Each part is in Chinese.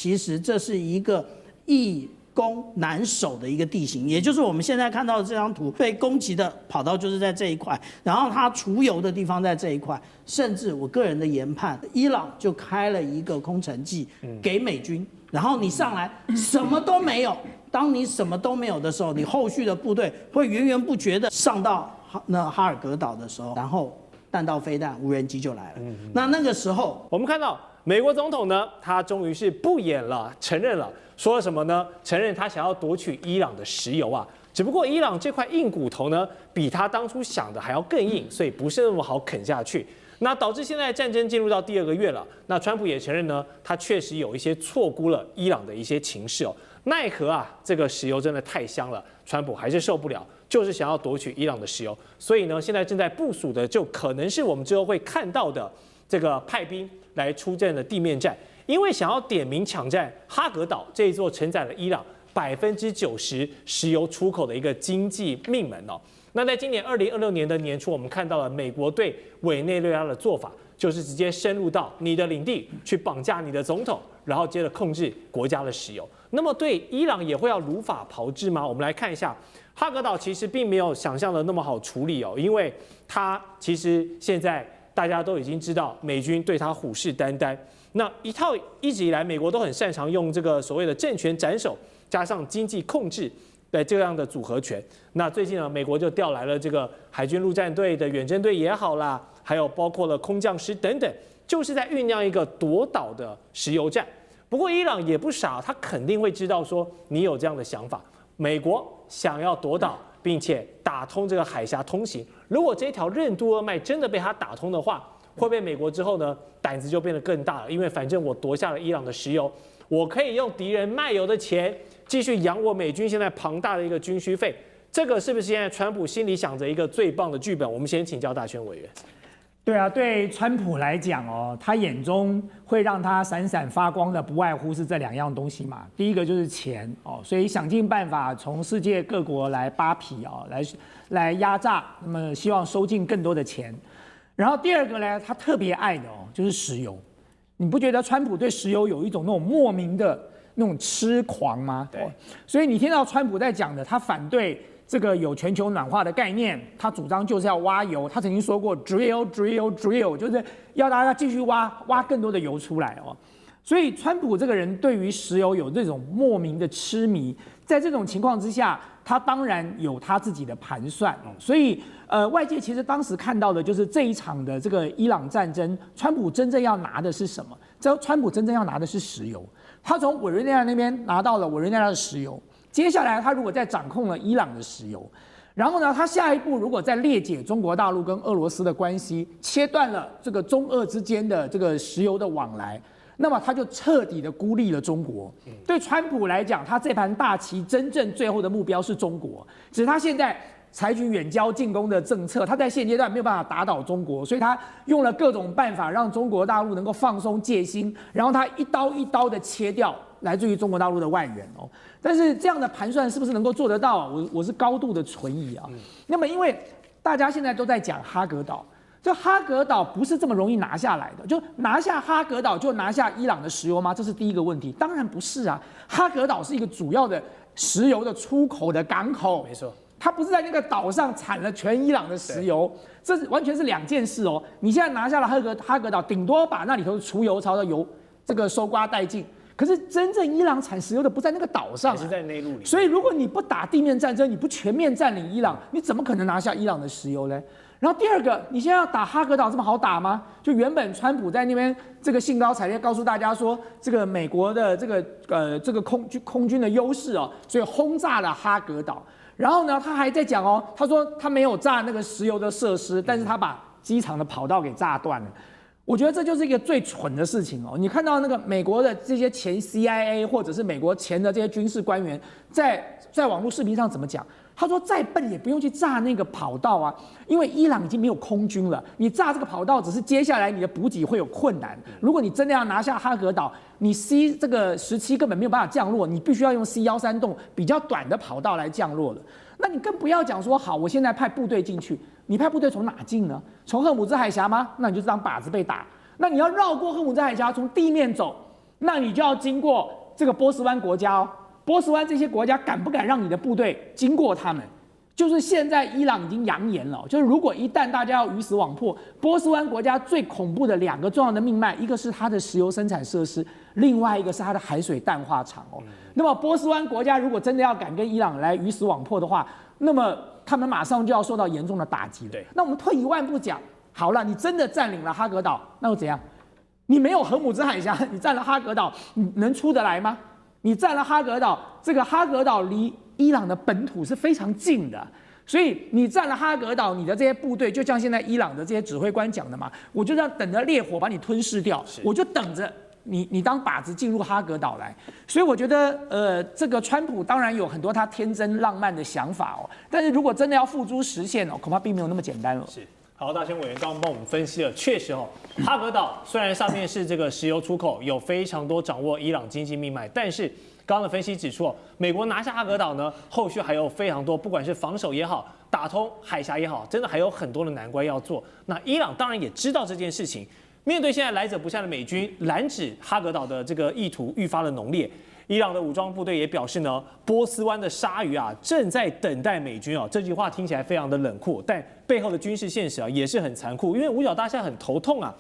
其实这是一个易攻难守的一个地形，也就是我们现在看到的这张图，被攻击的跑道就是在这一块，然后它储油的地方在这一块，甚至我个人的研判，伊朗就开了一个空城计给美军，然后你上来什么都没有。当你什么都没有的时候，你后续的部队会源源不绝的上到哈尔格岛的时候，然后弹道飞弹、无人机就来了。那个时候，我们看到美国总统呢，他终于是不演了，承认了，说了什么呢？承认他想要夺取伊朗的石油啊。只不过伊朗这块硬骨头呢，比他当初想的还要更硬，所以不是那么好啃下去。那导致现在战争进入到第2个月了。那川普也承认呢，他确实有一些错估了伊朗的一些情势哦。奈何啊，这个石油真的太香了，川普还是受不了，就是想要夺取伊朗的石油。所以呢，现在正在部署的就可能是我们之后会看到的这个派兵来出战的地面战，因为想要点名抢占哈格岛这一座承载了伊朗90%石油出口的一个经济命门哦。那在今年2026年的年初，我们看到了美国对委内瑞拉的做法，就是直接深入到你的领地去绑架你的总统，然后接着控制国家的石油。那么对伊朗也会要如法炮制吗？我们来看一下，哈格岛其实并没有想象的那么好处理哦，因为它其实现在大家都已经知道美军对它虎视眈眈。那一直以来美国都很擅长用这个所谓的政权斩首加上经济控制的这样的组合拳。那最近呢，美国就调来了这个海军陆战队的远征队也好啦，还有包括了空降师等等，就是在酝酿一个夺岛的石油战。不过伊朗也不傻，他肯定会知道说你有这样的想法，美国想要夺岛，并且打通这个海峡通行。如果这条任督二脉真的被他打通的话，会被美国之后呢胆子就变得更大了，因为反正我夺下了伊朗的石油，我可以用敌人卖油的钱继续养我美军现在庞大的一个军需费。这个是不是现在川普心里想着一个最棒的剧本？我们先请教大圈委员。对啊，对川普来讲哦，他眼中会让他闪闪发光的，不外乎是这2样东西嘛。第一个就是钱哦，所以想尽办法从世界各国来扒皮哦，来压榨，那么希望收进更多的钱。然后第2个呢，他特别爱的哦，就是石油。你不觉得川普对石油有一种那种莫名的那种痴狂吗？对，所以你听到川普在讲的，他反对这个有全球暖化的概念，他主张就是要挖油。他曾经说过 drill， 就是要大家继续挖更多的油出来哦。所以川普这个人对于石油有这种莫名的痴迷，在这种情况之下，他当然有他自己的盘算。所以外界其实当时看到的就是这一场的这个伊朗战争，川普真正要拿的是什么？川普真正要拿的是石油。他从委内瑞拉那边拿到了委内瑞拉的石油。接下来，他如果再掌控了伊朗的石油，然后呢，他下一步如果再裂解中国大陆跟俄罗斯的关系，切断了这个中俄之间的这个石油的往来，那么他就彻底的孤立了中国。对川普来讲，他这盘大棋真正最后的目标是中国，只是他现在采取远交近攻的政策，他在现阶段没有办法打倒中国，所以他用了各种办法让中国大陆能够放松戒心，然后他一刀一刀的切掉来自于中国大陆的外援哦。但是这样的盘算是不是能够做得到？我是高度的存疑啊。那么因为大家现在都在讲哈格岛，这哈格岛不是这么容易拿下来的，就拿下哈格岛就拿下伊朗的石油吗？这是第一个问题。当然不是啊，哈格岛是一个主要的石油的出口的港口，没错。它不是在那个岛上产了全伊朗的石油，这完全是2件事哦。你现在拿下了哈格岛，顶多把那里头的储油槽的油这个收刮殆尽。可是真正伊朗产石油的不在那个岛上，还是在内陆里。所以如果你不打地面战争，你不全面占领伊朗，你怎么可能拿下伊朗的石油呢？然后第2个，你现在要打哈格岛这么好打吗？就原本川普在那边这个兴高采烈告诉大家说，这个美国的这个空军的优势哦，所以轰炸了哈格岛。然后呢，他还在讲哦，他说他没有炸那个石油的设施，但是他把机场的跑道给炸断了。我觉得这就是一个最蠢的事情哦！你看到那个美国的这些前 CIA 或者是美国前的这些军事官员，在网络视频上怎么讲？他说再笨也不用去炸那个跑道啊，因为伊朗已经没有空军了，你炸这个跑道只是接下来你的补给会有困难。如果你真的要拿下哈格岛，你 C 这个17根本没有办法降落，你必须要用 C13洞比较短的跑道来降落了。那你更不要讲说好，我现在派部队进去，你派部队从哪进呢？从赫姆兹海峡吗？那你就当靶子被打。那你要绕过赫姆兹海峡，从地面走，那你就要经过这个波斯湾国家哦。波斯湾这些国家敢不敢让你的部队经过他们？就是现在伊朗已经扬言了，就是如果一旦大家要鱼死网破，波斯湾国家最恐怖的2个重要的命脉，一个是它的石油生产设施，另外一个是它的海水淡化厂哦。那么波斯湾国家如果真的要敢跟伊朗来鱼死网破的话，那么他们马上就要受到严重的打击了。对，那我们退一万步讲，好了，你真的占领了哈格岛，那又怎样？你没有荷姆兹海峡，你占了哈格岛，你能出得来吗？你占了哈格岛，这个哈格岛离伊朗的本土是非常近的，所以你占了哈格岛，你的这些部队就像现在伊朗的这些指挥官讲的嘛，我就要等着烈火把你吞噬掉，我就等着你当靶子进入哈格岛来。所以我觉得，这个川普当然有很多他天真浪漫的想法哦，但是如果真的要付诸实现哦，恐怕并没有那么简单了。是。好，大仙委员刚刚帮我们分析了，确实哦，哈格岛虽然上面是这个石油出口，有非常多掌握伊朗经济命脉，但是刚刚的分析指出哦，美国拿下哈格岛呢，后续还有非常多，不管是防守也好，打通海峡也好，真的还有很多的难关要做。那伊朗当然也知道这件事情，面对现在来者不善的美军拦止哈格岛的这个意图愈发的浓烈。伊朗的武装部队也表示呢，波斯湾的鲨鱼啊正在等待美军哦。这句话听起来非常的冷酷，但背后的军事现实啊也是很残酷。因为五角大厦很头痛啊，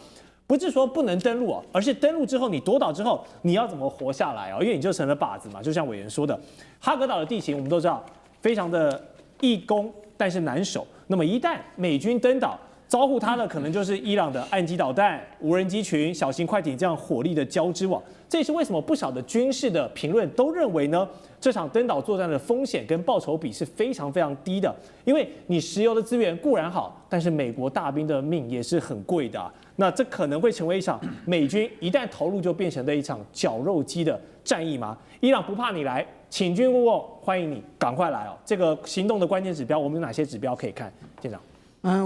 不是说不能登陆哦，而是登陆之后你夺岛之后你要怎么活下来哦？因为你就成了靶子嘛。就像委员说的，哈格岛的地形我们都知道非常的易攻，但是难守。那么一旦美军登岛，招呼他的可能就是伊朗的岸基导弹、无人机群、小型快艇这样火力的交织网。这也是为什么不少的军事的评论都认为呢，这场登岛作战的风险跟报酬比是非常非常低的。因为你石油的资源固然好，但是美国大兵的命也是很贵的啊。那这可能会成为一场美军一旦投入就变成了一场绞肉机的战役吗？伊朗不怕你来，请君入瓮，欢迎你，赶快来哦！这个行动的关键指标，我们有哪些指标可以看？舰长。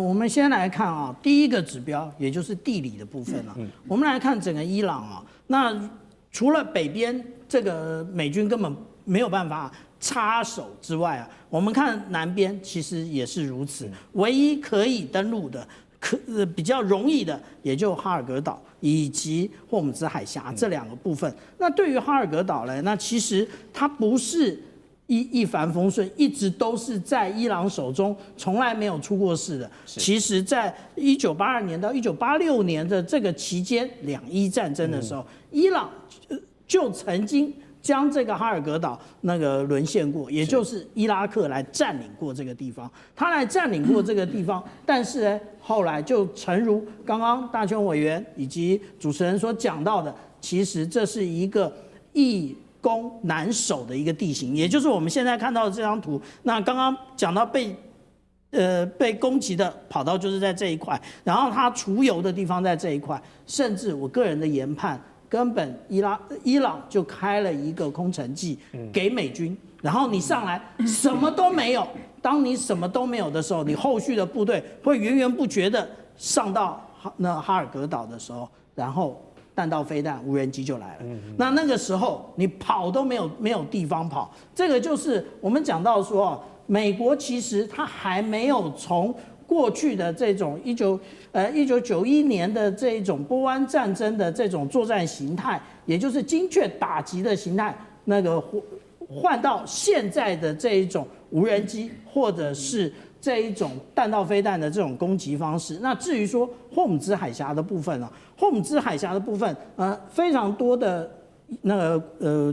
我们先来看啊，第一个指标，也就是地理的部分啊。我们来看整个伊朗啊，那除了北边这个美军根本没有办法插手之外啊，我们看南边其实也是如此。唯一可以登陆的，比较容易的，也就哈尔格岛以及霍姆兹海峡这2个部分。那对于哈尔格岛呢，那其实它不是一帆风顺，一直都是在伊朗手中，从来没有出过事的。其实，在1982年到1986年的这个期间，两伊战争的时候，伊朗就曾经将这个哈尔格岛那个沦陷过，也就是伊拉克来占领过这个地方。他来占领过这个地方，但是呢，后来就诚如刚刚大邱委员以及主持人所讲到的，其实这是一个易攻难守的一个地形，也就是我们现在看到的这张图。那刚刚讲到被攻击的跑道就是在这一块，然后它储油的地方在这一块，甚至我个人的研判，根本伊朗就开了一个空城计给美军，然后你上来什么都没有。当你什么都没有的时候，你后续的部队会源源不绝的上到哈尔格岛的时候，然后弹道飞弹、无人机就来了。那个时候你跑都没有地方跑。这个就是我们讲到说，美国其实它还没有从过去的这种1991年的这种波湾战争的这种作战形态，也就是精确打击的形态，那个换到现在的这一种无人机或者是这一种弹道飞弹的这种攻击方式。那至于说霍姆兹海峡的部分啊，霍姆兹海峡的部分，非常多的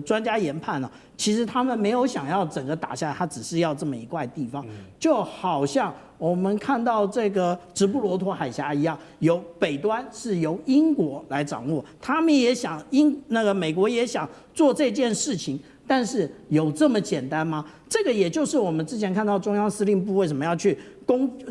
专家研判呢，其实他们没有想要整个打下来，他只是要这么一块地方，就好像我们看到这个直布罗陀海峡一样，由北端是由英国来掌握，他们也想美国也想做这件事情。但是有这么简单吗？这个也就是我们之前看到中央司令部为什么要去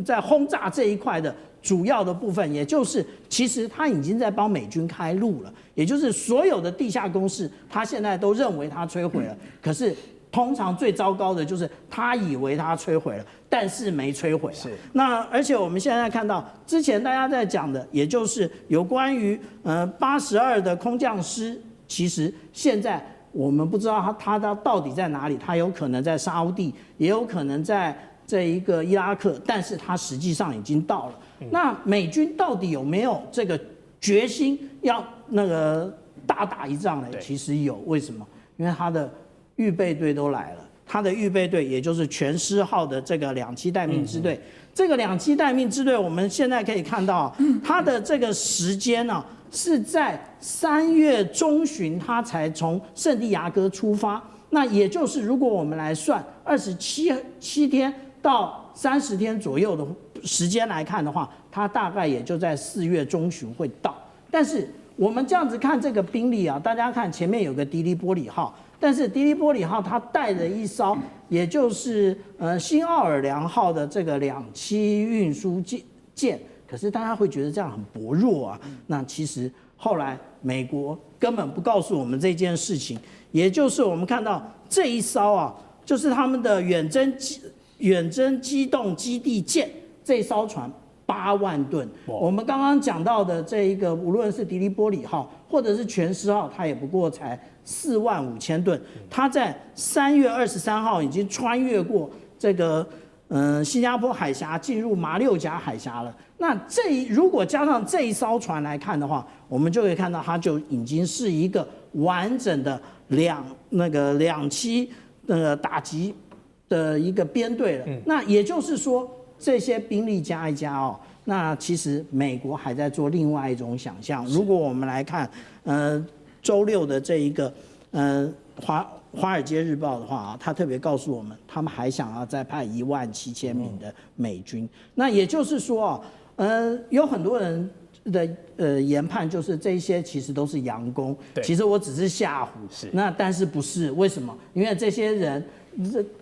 在轰炸这一块的主要的部分，也就是其实他已经在帮美军开路了，也就是所有的地下工事，他现在都认为他摧毁了，可是通常最糟糕的就是他以为他摧毁了，但是没摧毁。是。那而且我们现在看到之前大家在讲的，也就是有关于82的空降师，其实现在我们不知道他到底在哪里，他有可能在沙烏地，也有可能在这一个伊拉克，但是他实际上已经到了。那美军到底有没有这个决心要大打一仗呢？其实有，为什么？因为他的预备队都来了，他的预备队也就是全师号的这个2栖待命支队。这个2栖待命支队，我们现在可以看到，它的这个时间呢，是在3月中旬，它才从圣地亚哥出发。那也就是，如果我们来算27天到30天左右的时间来看的话，它大概也就在4月中旬会到。但是我们这样子看这个兵力啊，大家看前面有个迪利波里号。但是迪利波里号它带着一艘，也就是新奥尔良号的这个2栖运输舰，可是大家会觉得这样很薄弱啊。那其实后来美国根本不告诉我们这件事情，也就是我们看到这一艘啊，就是他们的远征机动基地舰这艘船8万吨。我们刚刚讲到的这一个，无论是迪利波里号或者是全师号，它也不过才4万5千吨。它在3月23号已经穿越过这个新加坡海峡，进入马六甲海峡了。那如果加上这一艘船来看的话，我们就可以看到它就已经是一个完整的两栖打击的一个编队了。那也就是说，这些兵力加一加哦，那其实美国还在做另外一种想象。如果我们来看，周六的这一个华尔街日报的话啊，他特别告诉我们，他们还想要再派17000名的美军。那也就是说有很多人的研判就是这些其实都是洋工，其实我只是吓唬。那但是不是？为什么？因为这些人，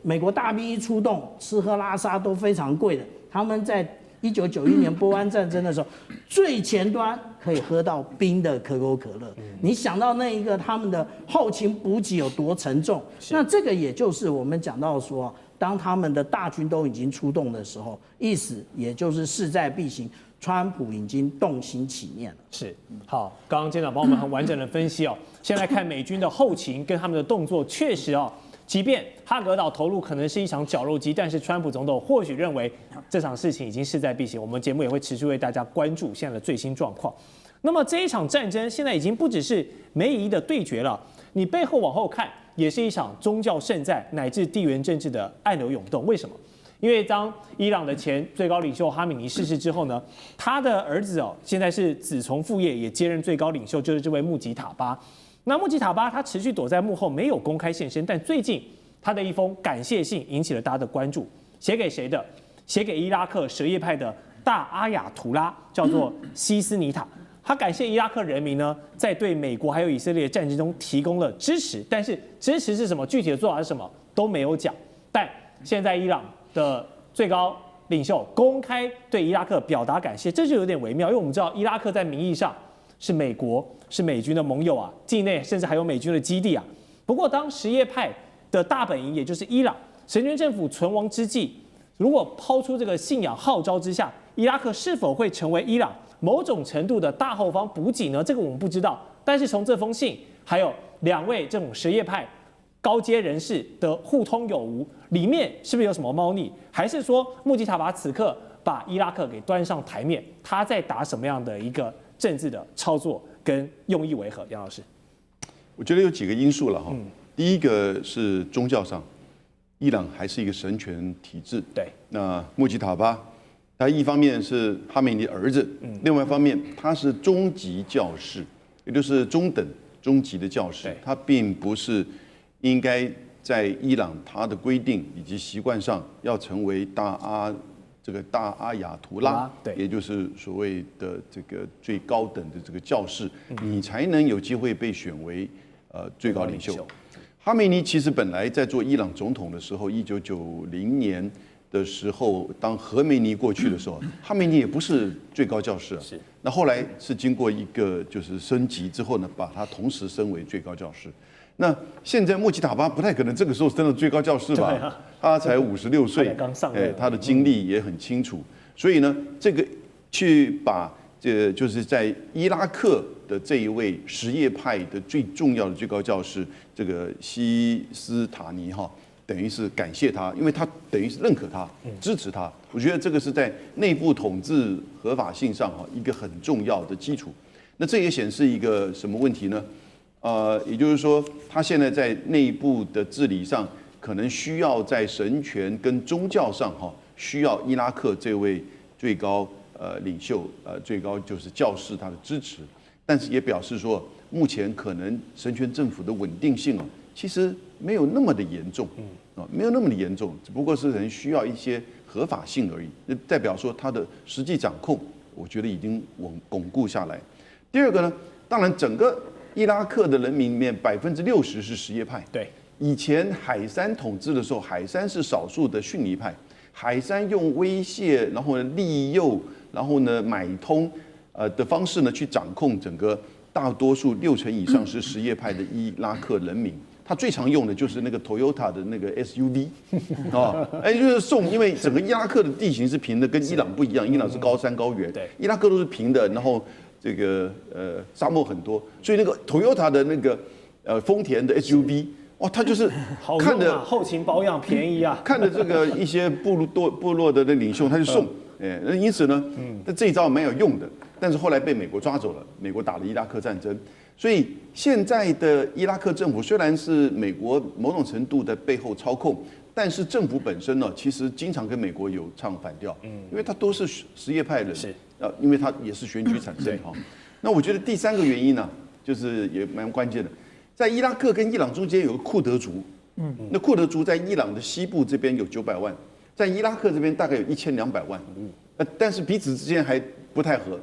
美国大兵一出动，吃喝拉撒都非常贵的。他们在1991年波湾战争的时候，最前端可以喝到冰的可口可乐。你想到那一个他们的后勤补给有多沉重？那这个也就是我们讲到说，当他们的大军都已经出动的时候，意思也就是势在必行。川普已经动心起念了。是，好，刚刚舰长帮我们很完整的分析哦。现在看美军的后勤跟他们的动作，确实哦，即便哈格岛投入可能是一场绞肉机，但是川普总统或许认为这场事情已经势在必行。我们节目也会持续为大家关注现在的最新状况。那么这一场战争现在已经不只是美以伊的对决了，你背后往后看，也是一场宗教圣战乃至地缘政治的暗流涌动。为什么？因为当伊朗的前最高领袖哈米尼逝世之后呢，他的儿子现在是子从父业，也接任最高领袖，就是这位穆吉塔巴。那穆吉塔巴他持续躲在幕后，没有公开现身，但最近他的一封感谢信引起了大家的关注。写给谁的？写给伊拉克什叶派的大阿亚图拉，叫做西斯尼塔。他感谢伊拉克人民呢，在对美国还有以色列的战争中提供了支持，但是支持是什么？具体的做法是什么都没有讲。但现在伊朗的最高领袖公开对伊拉克表达感谢，这就有点微妙，因为我们知道伊拉克在名义上是美国、是美军的盟友啊，境内甚至还有美军的基地啊。不过，当什叶派的大本营，也就是伊朗神权政府存亡之际，如果抛出这个信仰号召之下，伊拉克是否会成为伊朗某种程度的大后方补给呢？这个我们不知道。但是从这封信，还有2位这种什叶派高阶人士的互通有无，里面是不是有什么猫腻？还是说穆吉塔巴此刻把伊拉克给端上台面，他在打什么样的一个政治的操作跟用意为何？杨老师，我觉得有几个因素了哈。第一个是宗教上，伊朗还是一个神权体制。对，那穆吉塔巴，他一方面是哈梅尼儿子，另外一方面他是中级教士，也就是中等、中级的教士，他并不是应该在伊朗他的规定以及习惯上要成为大阿亚图拉，也就是所谓的这个最高等的这个教士，你才能有机会被选为最高领袖。哈梅尼其实本来在做伊朗总统的时候，1990年的时候，当何梅尼过去的时候，哈梅尼也不是最高教士啊。是。那后来是经过一个就是升级之后呢，把他同时升为最高教士。那现在穆吉塔巴不太可能这个时候升了最高教士吧？他才56岁，刚上任，他的经历也很清楚。所以呢，这个去把就是在伊拉克的这一位什叶派的最重要的最高教士，这个西斯塔尼哈，等于是感谢他，因为他等于是认可他、支持他。我觉得这个是在内部统治合法性上哈一个很重要的基础。那这也显示一个什么问题呢？也就是说，他现在在内部的治理上，可能需要在神权跟宗教上需要伊拉克这位最高领袖最高就是教士他的支持，但是也表示说，目前可能神权政府的稳定性其实没有那么的严重，没有那么的严重，只不过是人需要一些合法性而已，代表说他的实际掌控，我觉得已经巩固下来。第二个呢，当然整个伊拉克的人民里面60%是什叶派。对，以前海珊统治的时候，海珊是少数的逊尼派。海珊用威胁，然后呢利诱，然后呢买通，的方式呢去掌控整个大多数60%以上是什叶派的伊拉克人民。他最常用的就是那个 Toyota 的那个 SUV， 就是送，因为整个伊拉克的地形是平的，跟伊朗不一样，伊朗是高山高原，伊拉克都是平的，然后这个沙漠很多，所以那个 Toyota 的那个丰田的 SUV， 哇，它就是看着后勤保养便宜啊，看着这个一些部落的领袖他就送，因此呢，这一招蛮有用的，但是后来被美国抓走了，美国打了伊拉克战争。所以现在的伊拉克政府虽然是美国某种程度的背后操控，但是政府本身呢，其实经常跟美国有唱反调，因为他都是什叶派人，因为他也是选举产生哈。那我觉得第三个原因呢，就是也蛮关键的，在伊拉克跟伊朗中间有个库德族，那库德族在伊朗的西部这边有900万，在伊拉克这边大概有1200万，但是彼此之间还不太合，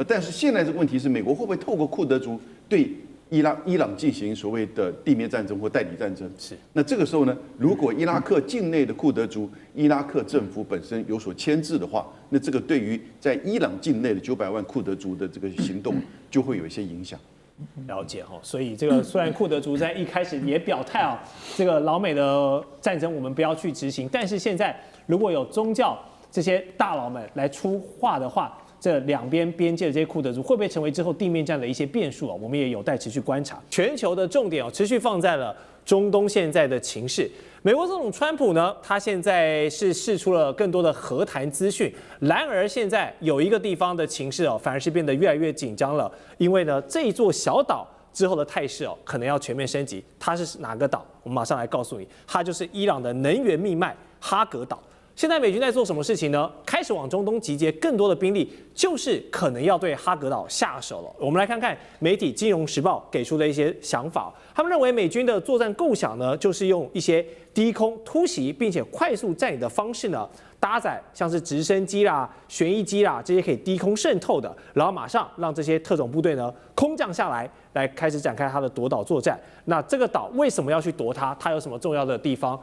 但是现在这个问题是，美国会不会透过库德族对伊朗进行所谓的地面战争或代理战争？是。那这个时候呢，如果伊拉克境内的库德族，伊拉克政府本身有所牵制的话，那这个对于在伊朗境内的900万库德族的这个行动就会有一些影响。了解哈，所以这个虽然库德族在一开始也表态这个老美的战争我们不要去执行，但是现在如果有宗教这些大佬们来出话的话，这两边边界的这些库德族会不会成为之后地面战的一些变数我们也有待持续观察。全球的重点持续放在了中东现在的情势。美国总统川普呢，他现在是释出了更多的和谈资讯，然而现在有一个地方的情势反而是变得越来越紧张了，因为呢这一座小岛之后的态势可能要全面升级。它是哪个岛？我们马上来告诉你，它就是伊朗的能源命脉哈格岛。现在美军在做什么事情呢？开始往中东集结更多的兵力，就是可能要对哈格岛下手了。我们来看看媒体《金融时报》给出的一些想法。他们认为美军的作战构想呢，就是用一些低空突袭并且快速占领的方式呢，搭载像是直升机啦、旋翼机啦这些可以低空渗透的，然后马上让这些特种部队呢空降下来，来开始展开它的夺岛作战。那这个岛为什么要去夺它？它有什么重要的地方？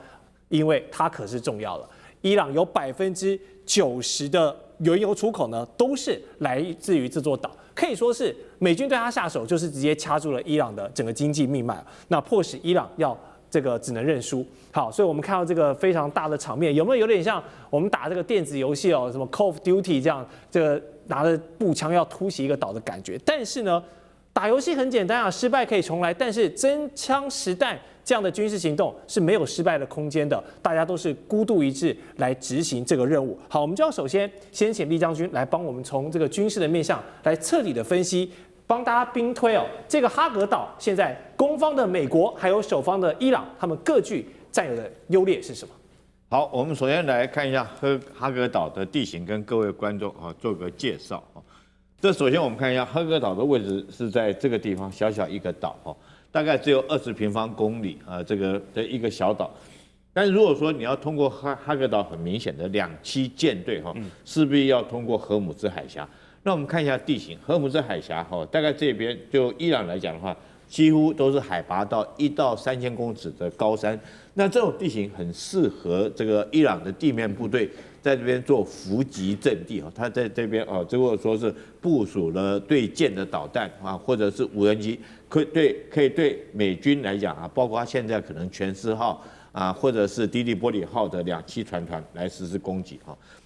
因为它可是重要的。伊朗有90%的原油出口呢，都是来自于这座岛，可以说是美军对它下手，就是直接掐住了伊朗的整个经济命脉，那迫使伊朗要这个只能认输。好，所以我们看到这个非常大的场面，有没有点像我们打这个电子游戏什么 Call of Duty 这样，这个拿着步枪要突袭一个岛的感觉？但是呢，打游戏很简单失败可以重来，但是真枪实弹这样的军事行动是没有失败的空间的，大家都是孤注一掷来执行这个任务。好，我们就要先请厉将军来帮我们从这个军事的面向来彻底的分析，帮大家兵推这个哈格岛现在攻方的美国还有守方的伊朗，他们各具占有的优劣是什么？好，我们首先来看一下哈格岛的地形，跟各位观众做个介绍这首先我们看一下哈格岛的位置是在这个地方，小小一个岛大概只有20平方公里这一个小岛。但是如果说你要通过哈格岛，很明显的2栖舰队势必要通过荷姆兹海峡。那我们看一下地形，荷姆兹海峡大概这边就伊朗来讲的话，几乎都是海拔到1到3000公尺的高山。那这种地形很适合这个伊朗的地面部队在这边做伏击阵地他在这边如果说是部署了对舰的导弹或者是无人机，可以对美军来讲包括现在可能全斯号或者是迪利波里号的2栖船团来实施攻击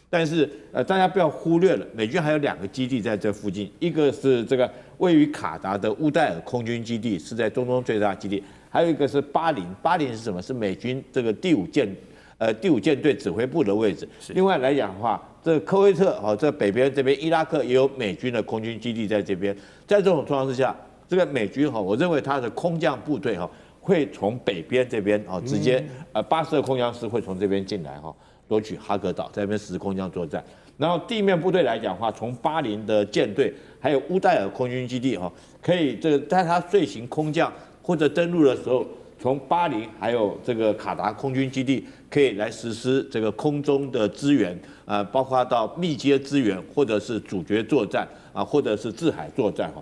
但是大家不要忽略了，美军还有2个基地在这附近，一个是这个位于卡达的乌代尔空军基地，是在中东最大基地，还有一个是巴林是什么？是美军这个第5舰队指挥部的位置。另外来讲的话，这科威特这北边这边伊拉克也有美军的空军基地在这边。在这种状况之下，这个美军哈，我认为他的空降部队哈会从北边这边哦，直接82空降师会从这边进来哈，夺取哈格岛，在那边实施空降作战。然后地面部队来讲的话，从巴林的舰队还有乌代尔空军基地哈，可以这个在他遂行空降或者登陆的时候，从巴林还有这个卡达空军基地可以来实施这个空中的支援，包括到密接支援或者是主角作战或者是制海作战哈。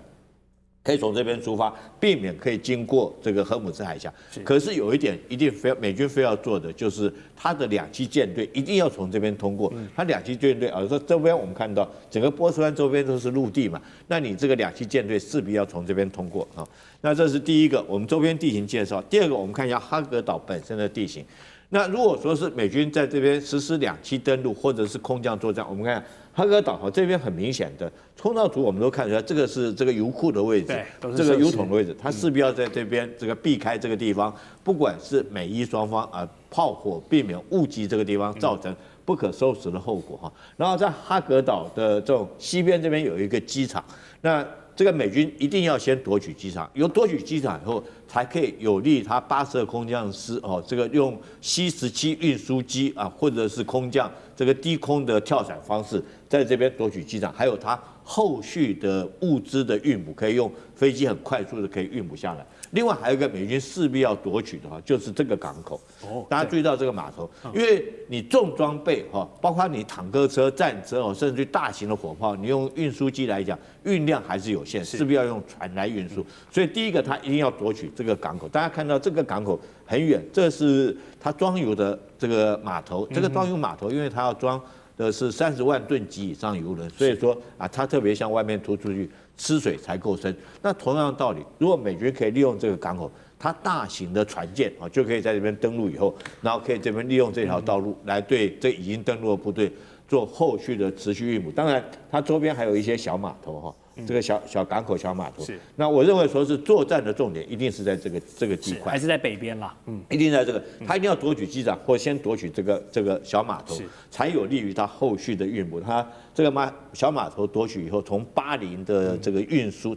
可以从这边出发，避免可以经过这个荷姆斯海峡。可是有一点一定美军非要做的，就是他的2栖舰队一定要从这边通过。他2栖舰队说周边我们看到整个波斯湾周边都是陆地嘛，那你这个2栖舰队势必要从这边通过啊。那这是第一个，我们周边地形介绍。第二个，我们看一下哈格岛本身的地形。那如果说是美军在这边实施2栖登陆或者是空降作战，我们看哈格岛这边很明显的冲到图我们都看出来，这个是这个油库的位置，这个油桶的位置，它势必要在这边这个避开这个地方，不管是美伊双方炮火，避免误击这个地方，造成不可收拾的后果哈。然后在哈格岛的这种西边这边有一个机场，那这个美军一定要先夺取机场，有夺取机场以后，才可以有利他82空降师这个用C-17运输机或者是空降这个低空的跳伞方式，在这边夺取机场，还有它后续的物资的运补，可以用飞机很快速的可以运补下来。另外还有一个美军势必要夺取的就是这个港口。大家注意到这个码头，因为你重装备包括你坦克车、战车甚至大型的火炮，你用运输机来讲，运量还是有限，势必要用船来运输。所以第一个，它一定要夺取这个港口。大家看到这个港口很远，这是它装油的这个码头。这个装油码头，因为它要装的是30万吨级以上油轮，所以说它特别向外面突出去，吃水才够深。那同样的道理，如果美军可以利用这个港口，它大型的船舰就可以在这边登陆以后，然后可以这边利用这条道路来对这已经登陆的部队做后续的持续运补。当然，它周边还有一些小码头这个小港口、小码头。那我认为说是作战的重点一定是在这个地块，还是在北边啦。一定在这个，他一定要夺取机场，或先夺取这个小码头，才有利于他后续的运补。他这个小码头夺取以后，从巴林的这个运输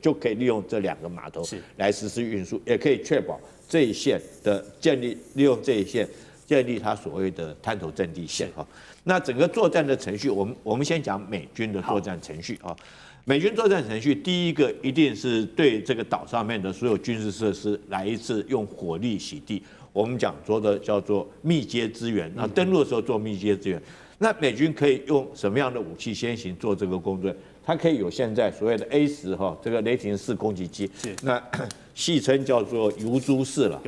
就可以利用这2个码头来实施运输，也可以确保这一线的建立，利用这一线建立他所谓的滩头阵地线那整个作战的程序，我们先讲美军的作战程序美军作战程序，第一个一定是对这个岛上面的所有军事设施来一次用火力洗地。我们讲说的叫做密接支援，那登陆的时候做密接支援。那美军可以用什么样的武器先行做这个工作？它可以有现在所谓的 A10这个雷霆式攻击机，那戏称叫做油猪式了。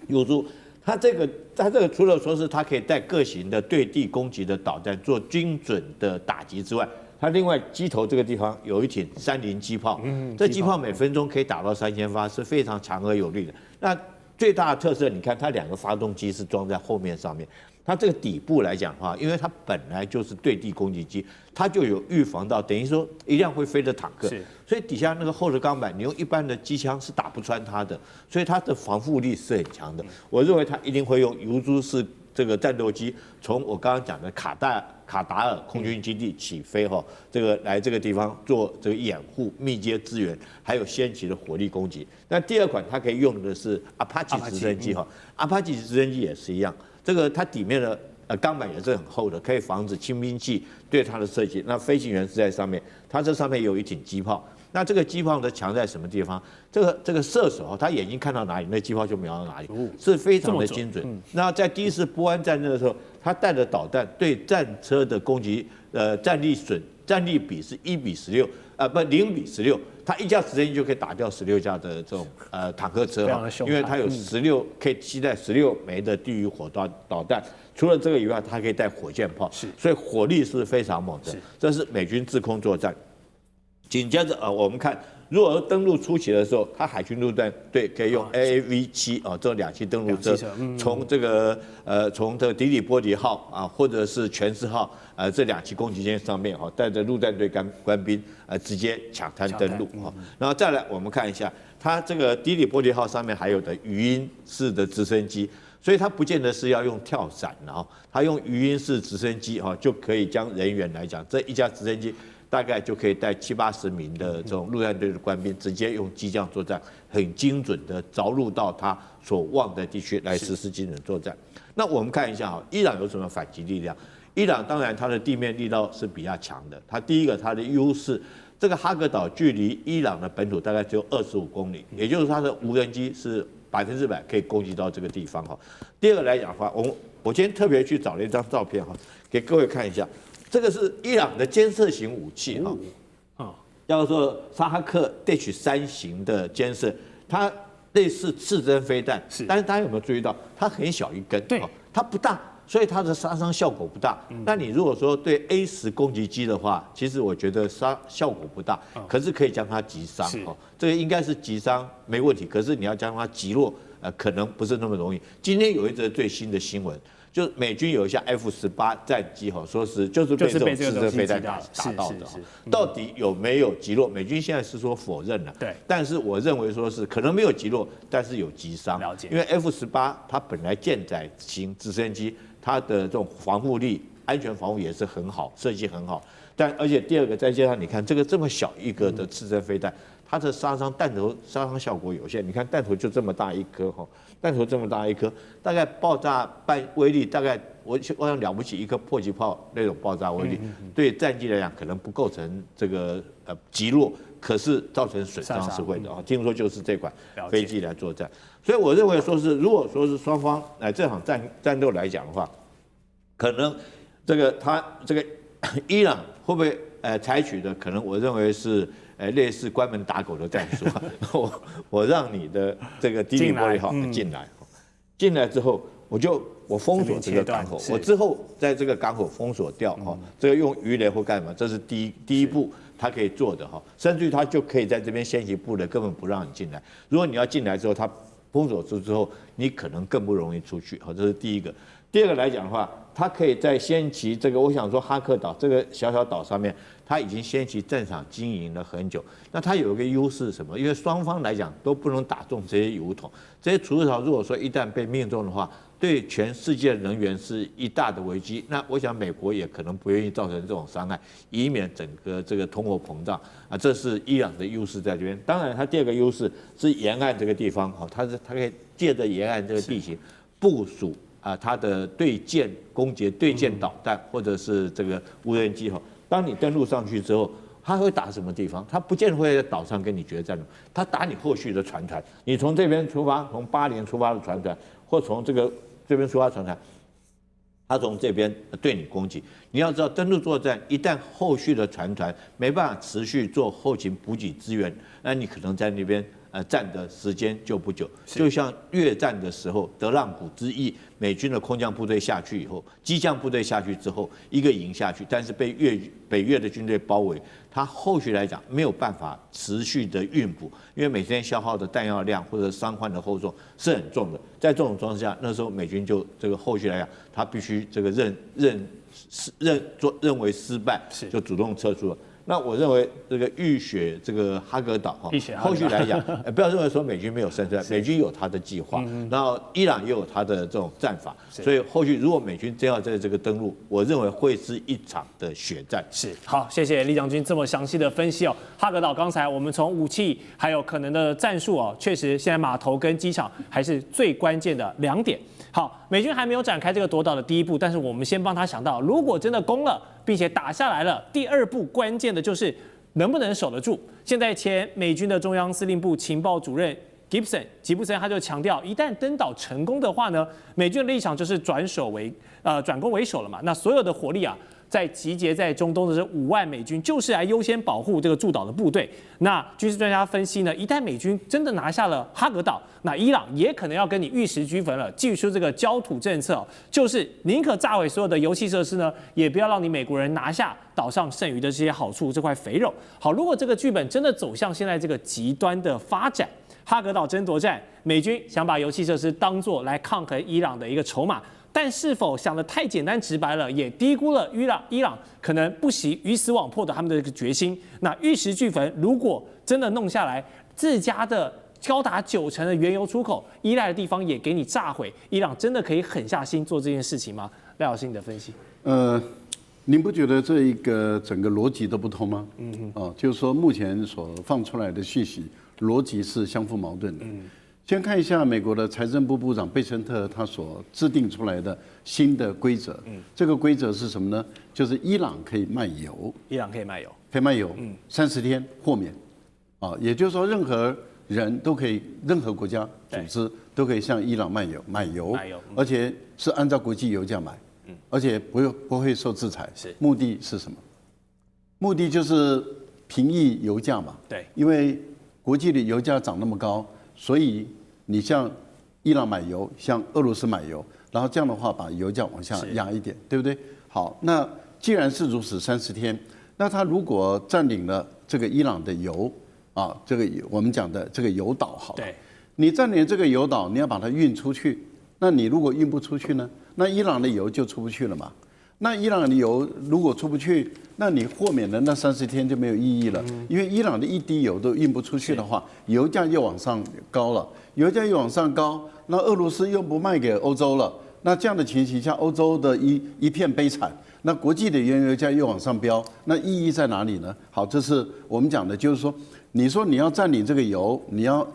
油猪。它这个除了说是它可以带各型的对地攻击的导弹做精准的打击之外，它另外机头这个地方有一挺30机炮，这机炮每分钟可以打到3000发，是非常强而有力的。那最大的特色，你看它2个发动机是装在后面上面，它这个底部来讲的话，因为它本来就是对地攻击机，它就有预防到，等于说一辆会飞的坦克，所以底下那个厚的钢板，你用一般的机枪是打不穿它的，所以它的防护力是很强的。我认为它一定会用油猪式这个战斗机，从我刚刚讲的卡达尔空军基地起飞这个来这个地方做这个掩护、密接支援，还有先期的火力攻击。那第2款它可以用的是阿帕奇直升机阿帕奇直升机也是一样，这个它底面的钢板也是很厚的，可以防止轻兵器对它的射击。那飞行员是在上面，它这上面有一挺机炮。那这个机炮的强在什么地方？这个射手他眼睛看到哪里，那机炮就瞄到哪里，是非常的精准。那在第1次波湾战争的时候，他带着导弹对战车的攻击，战力比是1:16，不0:16，他一架直升机就可以打掉16架的这种坦克车因为它有可以携带16枚的地狱火导弹。除了这个以外，它可以带火箭炮，所以火力是非常猛的。这是美军制空作战。紧接着我们看，如果登陆初期的时候，它海军陆战队可以用 AAV7这种2栖登陆车，从这个迪里波迪号或者是全斯号这2栖攻击舰上面带着陆战队官兵直接抢滩登陆然后再来我们看一下，它这个迪里波迪号上面还有的语音式的直升机。所以它不见得是要用跳伞它用语音式直升机就可以将人员来讲，这一架直升机大概就可以带70-80名的这种陆战队的官兵，直接用机降作战，很精准的着陆到他所望的地区来实施精准作战。那我们看一下哈，伊朗有什么反击力量？伊朗当然它的地面力道是比较强的，它第一个它的优势，这个哈格岛距离伊朗的本土大概只有25公里，也就是它的无人机是100%可以攻击到这个地方哈。第二个来讲的话，我今天特别去找了一张照片哈，给各位看一下。这个是伊朗的监测型武器哈，叫做沙哈克 H3型的监测，它类似刺针飞弹，但是大家有没有注意到，它很小一根，对，它不大，所以它的杀伤效果不大。那你如果说对 A10攻击机的话，其实我觉得效果不大，可是可以将它击伤，这个应该是击伤没问题，可是你要将它击落，可能不是那么容易。今天有一则最新的新闻。就美军有一架 F-18战机哈，说是就是被这种刺针飞弹打到的哈，到底有没有击落？美军现在是说否认了，对，但是我认为说是可能没有击落，但是有击伤。了解，因为 F-18它本来舰载型直升机，它的这种防护力、安全防护也是很好，设计很好。但而且第二个，再加上你看这个这么小一个的刺针飞弹，它的弹头杀伤效果有限。你看弹头就这么大一颗哈。弹头这么大一颗，大概爆炸威力大概我想了不起一颗迫击炮那种爆炸威力，对战机来讲可能不构成这个击落，可是造成损伤是会的啊。听说就是这款飞机来作战，所以我认为说是如果说是双方这场战斗来讲的话，可能这个伊朗会不会采取的可能我认为是。类似关门打狗的战术，我让你的这个低力玻璃号进来之后，我封锁这个港口，我之后在这个港口封锁掉哈，这个用鱼雷或干嘛，这是第一步，他可以做的哈，甚至于他就可以在这边先行布的，根本不让你进来。如果你要进来之后，他封锁住之后，你可能更不容易出去，好，这是第一个。第二个来讲的话，它可以在先期这个，我想说哈克岛这个小小岛上面，它已经先期战场经营了很久。那它有一个优势是什么？因为双方来讲都不能打中这些油桶，这些储油槽如果说一旦被命中的话，对全世界能源是一大的危机。那我想美国也可能不愿意造成这种伤害，以免整个这个通货膨胀啊，这是伊朗的优势在这边。当然，它第二个优势是沿岸这个地方，它可以借着沿岸这个地形部署。它的对舰攻击、对舰导弹或者是这个无人机哈，当你登陆上去之后，它会打什么地方？它不见得会在岛上跟你决战的，它打你后续的船团。你从这边出发，从巴林出发的船团，或从这边出发的船团，它从这边对你攻击。你要知道，登陆作战一旦后续的船团没办法持续做后勤补给支援，那你可能在那边。战的时间就不久，就像越战的时候，德浪谷之役，美军的空降部队下去以后，机降部队下去之后，一个营下去，但是被北越的军队包围，它后续来讲没有办法持续的运补，因为每天消耗的弹药量或者伤患的厚重是很重的，在这种状况下，那时候美军就这个后续来讲，他必须这个认为失败，就主动撤出了。那我认为这个浴血这个哈格岛哈，后续来讲，不要认为说美军没有胜算，美军有他的计划，然后伊朗也有他的这种战法，所以后续如果美军真要在这个登陆，我认为会是一场的血战。是，好，谢谢李将军这么详细的分析哦。哈格岛刚才我们从武器还有可能的战术哦，确实现在码头跟机场还是最关键的2点。好，美军还没有展开这个夺岛的第一步，但是我们先帮他想到，如果真的攻了，并且打下来了，第2步关键的就是能不能守得住。现在前美军的中央司令部情报主任吉布森他就强调，一旦登岛成功的话呢，美军的立场就是转攻为守了嘛。那所有的火力啊，在集结在中东的这5万美军，就是来优先保护这个驻岛的部队。那军事专家分析呢，一旦美军真的拿下了哈格岛，那伊朗也可能要跟你玉石俱焚了，祭出这个焦土政策，就是宁可炸毁所有的油气设施呢，也不要让你美国人拿下岛上剩余的这些好处，这块肥肉。好，如果这个剧本真的走向现在这个极端的发展，哈格岛争夺战，美军想把油气设施当作来抗衡伊朗的一个筹码。但是否想得太简单直白了，也低估了伊朗可能不惜鱼死网破的他们的一个决心。那玉石俱焚，如果真的弄下来，自家的高达90%的原油出口依赖的地方也给你炸毁，伊朗真的可以狠下心做这件事情吗？赖老师，你的分析？您不觉得这一个整个逻辑都不通吗？就是说目前所放出来的讯息逻辑是相互矛盾的。先看一下美国的财政部部长贝森特他所制定出来的新的规则。这个规则是什么呢？就是伊朗可以卖油，伊朗可以卖油， 30天豁免。也就是说任何人都可以，任何国家组织都可以向伊朗卖油，而且是按照国际油价买。而且不会受制裁，目的是什么？目的就是平抑油价嘛。对，因为国际的油价涨那么高，所以你向伊朗买油，向俄罗斯买油，然后这样的话把油价往下压一点，对不对？好，那既然是如此，30天，那他如果占领了这个伊朗的油这个我们讲的这个油岛，好了，你占领这个油岛，你要把它运出去，那你如果运不出去呢？那伊朗的油就出不去了嘛？那伊朗的油如果出不去，那你豁免的那30天就没有意义了，因为伊朗的一滴油都运不出去的话，油价又往上高了，油价又往上高，那俄罗斯又不卖给欧洲了，那这样的情形下，欧洲的一片悲惨，那国际的原油价又往上飙，那意义在哪里呢？好，这是我们讲的，就是说，你说你要占领这个油，你要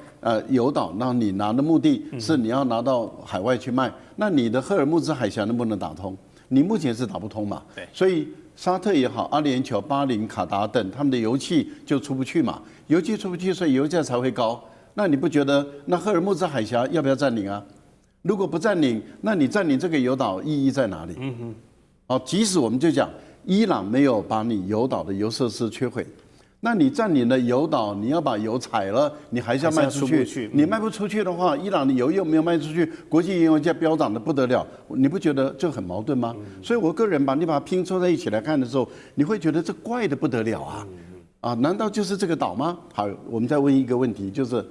油岛，那你拿的目的是你要拿到海外去卖，那你的赫尔木兹海峡能不能打通？你目前是打不通嘛？所以沙特也好，阿联酋、巴林、卡达等，他们的油气就出不去嘛，油气出不去，所以油价才会高。那你不觉得那赫尔木兹海峡要不要占领啊？如果不占领，那你占领这个油岛意义在哪里？即使我们就讲伊朗没有把你油岛的油设施摧毁。那你占领了油岛，你要把油采了，你还是要卖出去。你卖不出去的话，伊朗的油又没有卖出去，国际原油价飙涨的不得了，你不觉得这很矛盾吗？所以我个人你把它拼凑在一起来看的时候，你会觉得这怪的不得了啊！难道就是这个岛吗？好，我们再问一个问题，就是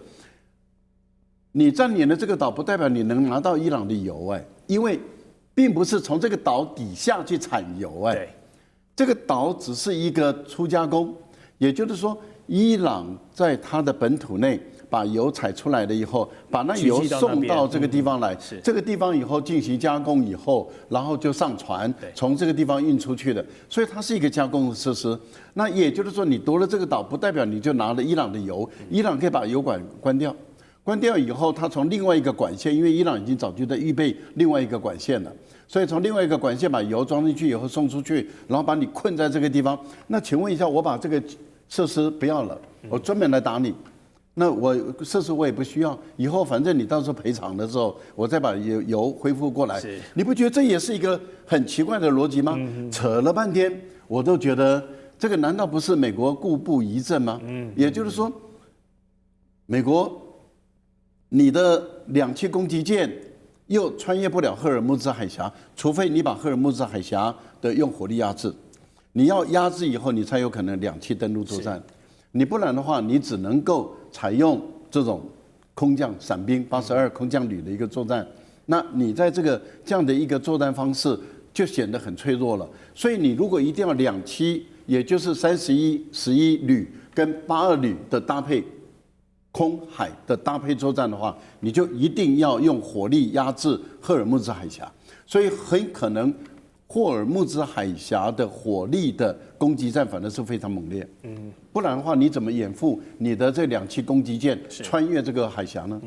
你占领了这个岛，不代表你能拿到伊朗的油因为并不是从这个岛底下去产油这个岛只是一个初加工。也就是说，伊朗在它的本土内把油采出来了以后，把那油送到这个地方来，这个地方以后进行加工以后，然后就上船，从这个地方运出去的，所以它是一个加工的设施。那也就是说，你夺了这个岛，不代表你就拿了伊朗的油，伊朗可以把油管关掉。关掉以后，它从另外一个管线，因为伊朗已经早就在预备另外一个管线了，所以从另外一个管线把油装进去以后送出去，然后把你困在这个地方。那请问一下，我把这个设施不要了，我专门来打你，那我设施我也不需要，以后反正你到时候赔偿的时候，我再把油恢复过来。你不觉得这也是一个很奇怪的逻辑吗？扯了半天，我都觉得这个难道不是美国故布疑阵吗？也就是说，美国你的2栖攻击舰又穿越不了赫尔木兹海峡，除非你把赫尔木兹海峡的用火力压制。你要压制以后，你才有可能2栖登陆作战。你不然的话，你只能够采用这种空降伞兵82空降旅的一个作战。那你在这样的一个作战方式，就显得很脆弱了。所以你如果一定要2栖，也就是31、11旅跟82旅的搭配，空海的搭配作战的话，你就一定要用火力压制赫尔木兹海峡。所以很可能霍尔木兹海峡的火力的攻击战反而是非常猛烈，不然的话你怎么掩护你的这2栖攻击舰穿越这个海峡呢？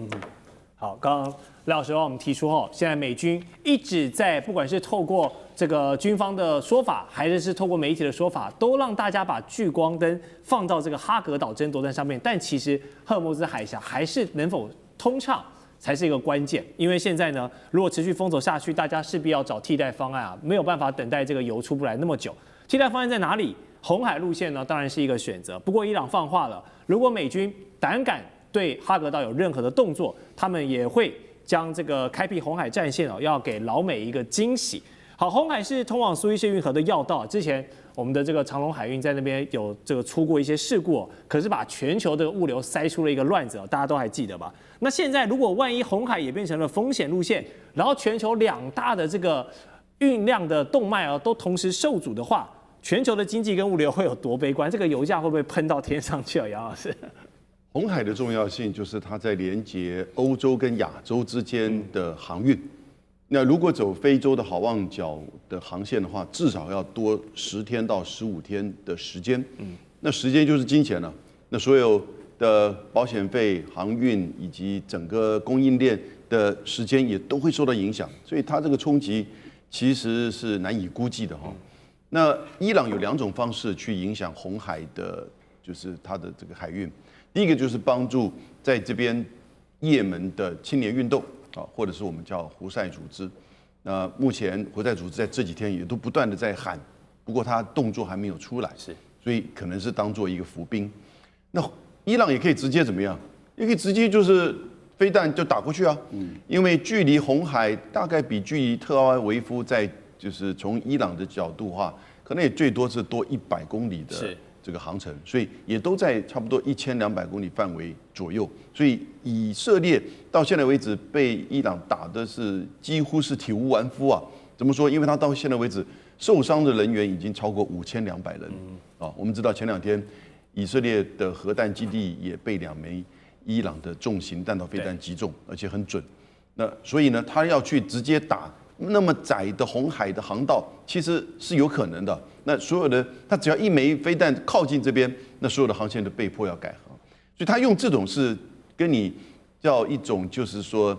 好，刚刚赖老师帮我们提出现在美军一直在不管是透过这个军方的说法，还是透过媒体的说法，都让大家把聚光灯放到这个哈格岛争夺战上面，但其实赫尔木兹海峡还是能否通畅才是一个关键，因为现在呢，如果持续封锁下去，大家势必要找替代方案没有办法等待这个油出不来那么久。替代方案在哪里？红海路线呢，当然是一个选择。不过伊朗放话了，如果美军胆敢对哈格岛有任何的动作，他们也会将这个开辟红海战线要给老美一个惊喜。好，红海是通往苏伊士运河的要道，之前我们的这个长荣海运在那边有这个出过一些事故可是把全球的物流塞出了一个乱子大家都还记得吧？那现在如果万一红海也变成了风险路线，然后全球2大的这个运量的动脉都同时受阻的话，全球的经济跟物流会有多悲观？这个油价会不会喷到天上去杨老师？红海的重要性就是它在连接欧洲跟亚洲之间的航运。那如果走非洲的好望角的航线的话，至少要多10天到15天的时间。那时间就是金钱了。那所有的保险费、航运以及整个供应链的时间也都会受到影响，所以它这个冲击其实是难以估计的哈。那伊朗有2种方式去影响红海的，就是它的这个海运。第一个就是帮助在这边也门的青年运动啊，或者是我们叫胡塞组织。那目前胡塞组织在这几天也都不断的在喊，不过它动作还没有出来，所以可能是当做一个伏兵。那伊朗也可以直接怎么样？也可以直接就是飞弹就打过去啊，因为距离红海大概比距离特拉维夫在就是从伊朗的角度的话，可能也最多是多100公里的这个航程，所以也都在差不多1200公里范围左右。所以以色列到现在为止被伊朗打的是几乎是体无完肤啊。怎么说？因为他到现在为止受伤的人员已经超过5200人啊。我们知道前2天以色列的核弹基地也被2枚伊朗的重型弹道飞弹击中，而且很准。那所以呢，他要去直接打那么窄的红海的航道，其实是有可能的。那所有的他只要1枚飞弹靠近这边，那所有的航线都被迫要改航。所以他用这种是跟你叫一种就是说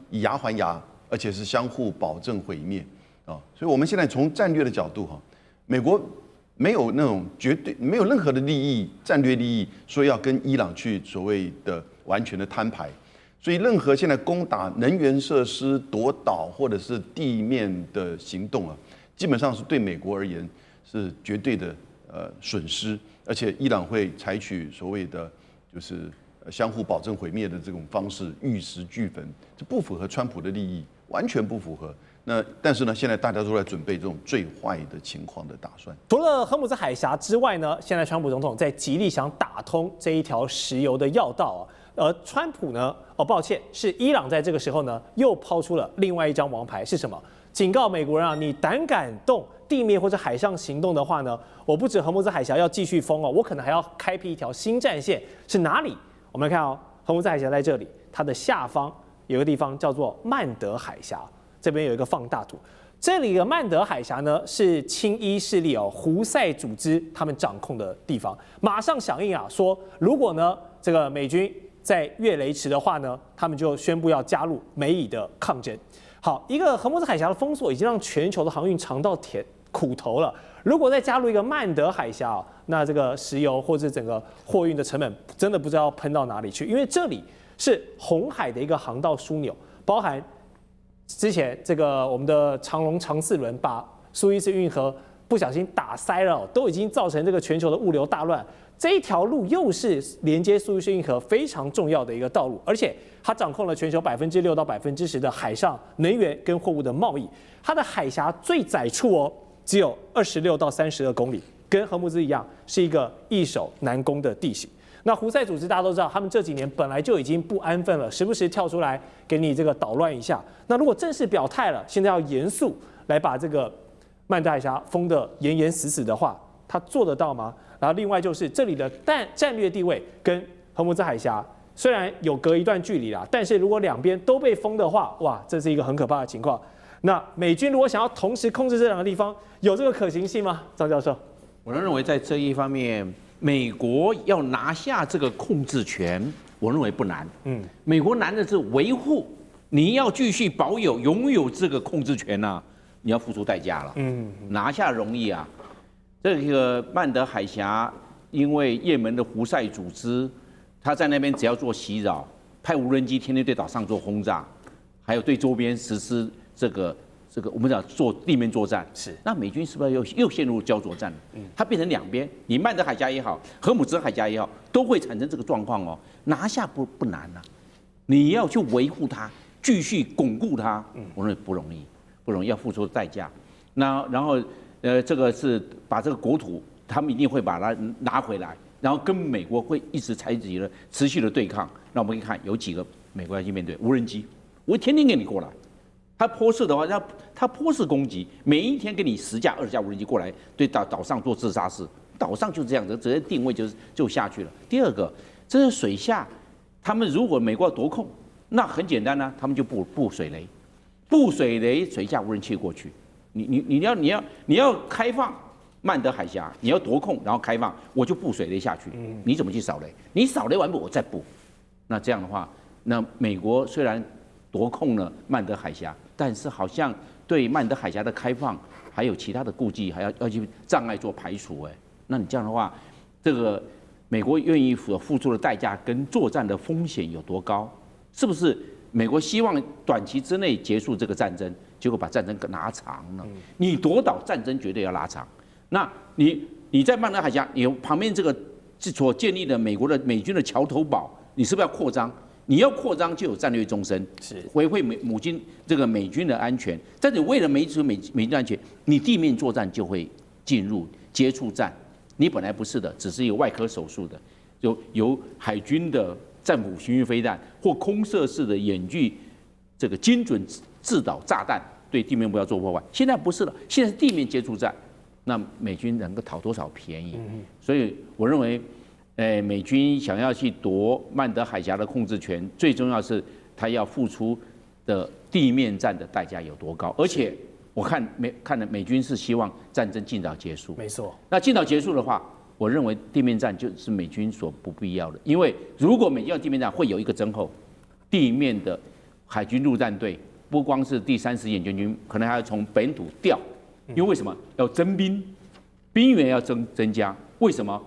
以牙还牙，而且是相互保证毁灭啊。所以我们现在从战略的角度哈，美国没有那种绝对没有任何的利益战略利益说要跟伊朗去所谓的完全的摊牌。所以，任何现在攻打能源设施、夺岛或者是地面的行动啊，基本上是对美国而言是绝对的损失，而且伊朗会采取所谓的就是相互保证毁灭的这种方式，玉石俱焚，这不符合川普的利益，完全不符合。那但是呢，现在大家都在准备这种最坏的情况的打算。除了荷姆兹海峡之外呢，现在川普总统在极力想打通这一条石油的要道啊。而川普呢，抱歉，是伊朗在这个时候呢，又抛出了另外一张王牌是什么？警告美国人啊，你胆敢动地面或者海上行动的话呢，我不止荷姆兹海峡要继续封哦，我可能还要开辟一条新战线，是哪里？我们来看哦，荷姆兹海峡在这里，它的下方有个地方叫做曼德海峡，这边有一个放大图。这里的曼德海峡呢，是亲伊势力胡塞组织他们掌控的地方。马上响应啊，说如果呢这个美军在越雷池的话呢，他们就宣布要加入美以的抗争。好，一个荷姆兹海峡的封锁已经让全球的航运尝到苦头了。如果再加入一个曼德海峡，那这个石油或者整个货运的成本真的不知道喷到哪里去，因为这里是红海的一个航道枢纽，包含之前这个我们的长龙长4轮把苏伊士运河不小心打塞了，都已经造成这个全球的物流大乱。这一条路又是连接苏伊士运河非常重要的一个道路，而且它掌控了全球6%到10%的海上能源跟货物的贸易。它的海峡最窄处只有26到32公里，跟荷姆兹一样，是一个易守难攻的地形。那胡塞组织大家都知道，他们这几年本来就已经不安分了，时不时跳出来给你这个捣乱一下。那如果正式表态了，现在要严肃来把这个曼德海峡封得严严死死的话，他做得到吗？然后另外就是这里的战略地位跟荷姆兹海峡虽然有隔一段距离啦，但是如果两边都被封的话，哇，这是一个很可怕的情况。那美军如果想要同时控制这两个地方，有这个可行性吗？张教授，我认为在这一方面，美国要拿下这个控制权，我认为不难。美国难的是维护，你要继续拥有这个控制权啊，你要付出代价了。拿下容易啊。这个曼德海峡，因为也门的胡塞组织，他在那边只要做袭扰，派无人机天天对岛上做轰炸，还有对周边实施这个我们讲做地面作战，那美军是不是又陷入焦灼战？它变成两边，你曼德海峡也好，荷姆兹海峡也好，都会产生这个状况哦。拿下不难啊，你要去维护它，继续巩固它，我认为不容易，要付出代价。那然后这个是把这个国土，他们一定会把它拿回来，然后跟美国会一直采取了持续的对抗。那我们可以看有几个美国要去面对无人机，我天天给你过来。他波式的话，他波式攻击，每一天给你10架、20架无人机过来，对岛上做自杀式，岛上就这样子，直接定位就下去了。第二个，这是水下，他们如果美国要夺控，那很简单啊，他们就布水雷，布水雷水下无人器过去，你要开放曼德海峡，你要夺控，然后开放，我就布水雷下去。你怎么去扫雷？你扫雷完毕，我再布。那这样的话，那美国虽然夺控了曼德海峡，但是好像对曼德海峡的开放还有其他的顾忌，还要去障碍做排除。那你这样的话，这个美国愿意所付出的代价跟作战的风险有多高？是不是美国希望短期之内结束这个战争，结果把战争拉长了？你夺岛战争绝对要拉长。那你在曼德海峡，你旁边这个所建立的美军的桥头堡，你是不是要扩张？你要扩张就有战略纵深，是维护美军的安全。但你为了美军安全，你地面作战就会进入接触战。你本来不是的，只是一个外科手术的，由海军的战斧巡弋飞弹或空射式的远距这个精准制导炸弹对地面目标做破坏。现在不是了，现在是地面接触战。那美军能够讨多少便宜？所以我认为，美军想要去夺曼德海峡的控制权，最重要是他要付出的地面战的代价有多高。而且我看美军是希望战争尽早结束。没错。那尽早结束的话，我认为地面战就是美军所不必要的，因为如果美军要地面战，会有一个增厚，地面的海军陆战队不光是第30演军军，可能还要从本土调。因为什么要征兵，兵员要增加？为什么？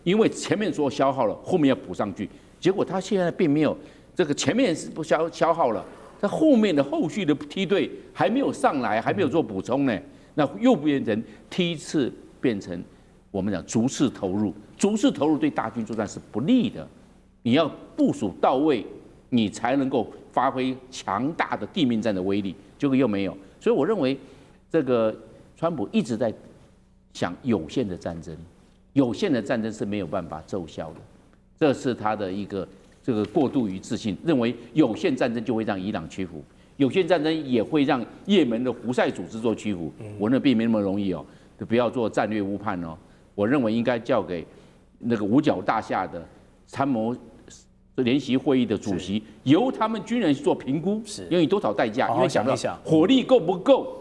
因为前面所有消耗了，后面要补上去。结果他现在并没有这个前面是不消耗了，但后面的后续的梯队还没有上来，还没有做补充呢。那又变成梯次变成我们讲逐次投入，逐次投入对大军作战是不利的。你要部署到位，你才能够发挥强大的地面战的威力。结果又没有，所以我认为这个。川普一直在想有限的战争，有限的战争是没有办法奏效的，这是他的一个这个过度于自信，认为有限战争就会让伊朗屈服，有限战争也会让也门的胡塞组织做屈服。我那并没那么容易哦，不要做战略误判哦。我认为应该交给那个五角大厦的参谋联席会议的主席，由他们军人去做评估，愿意多少代价，因为讲到火力够不够。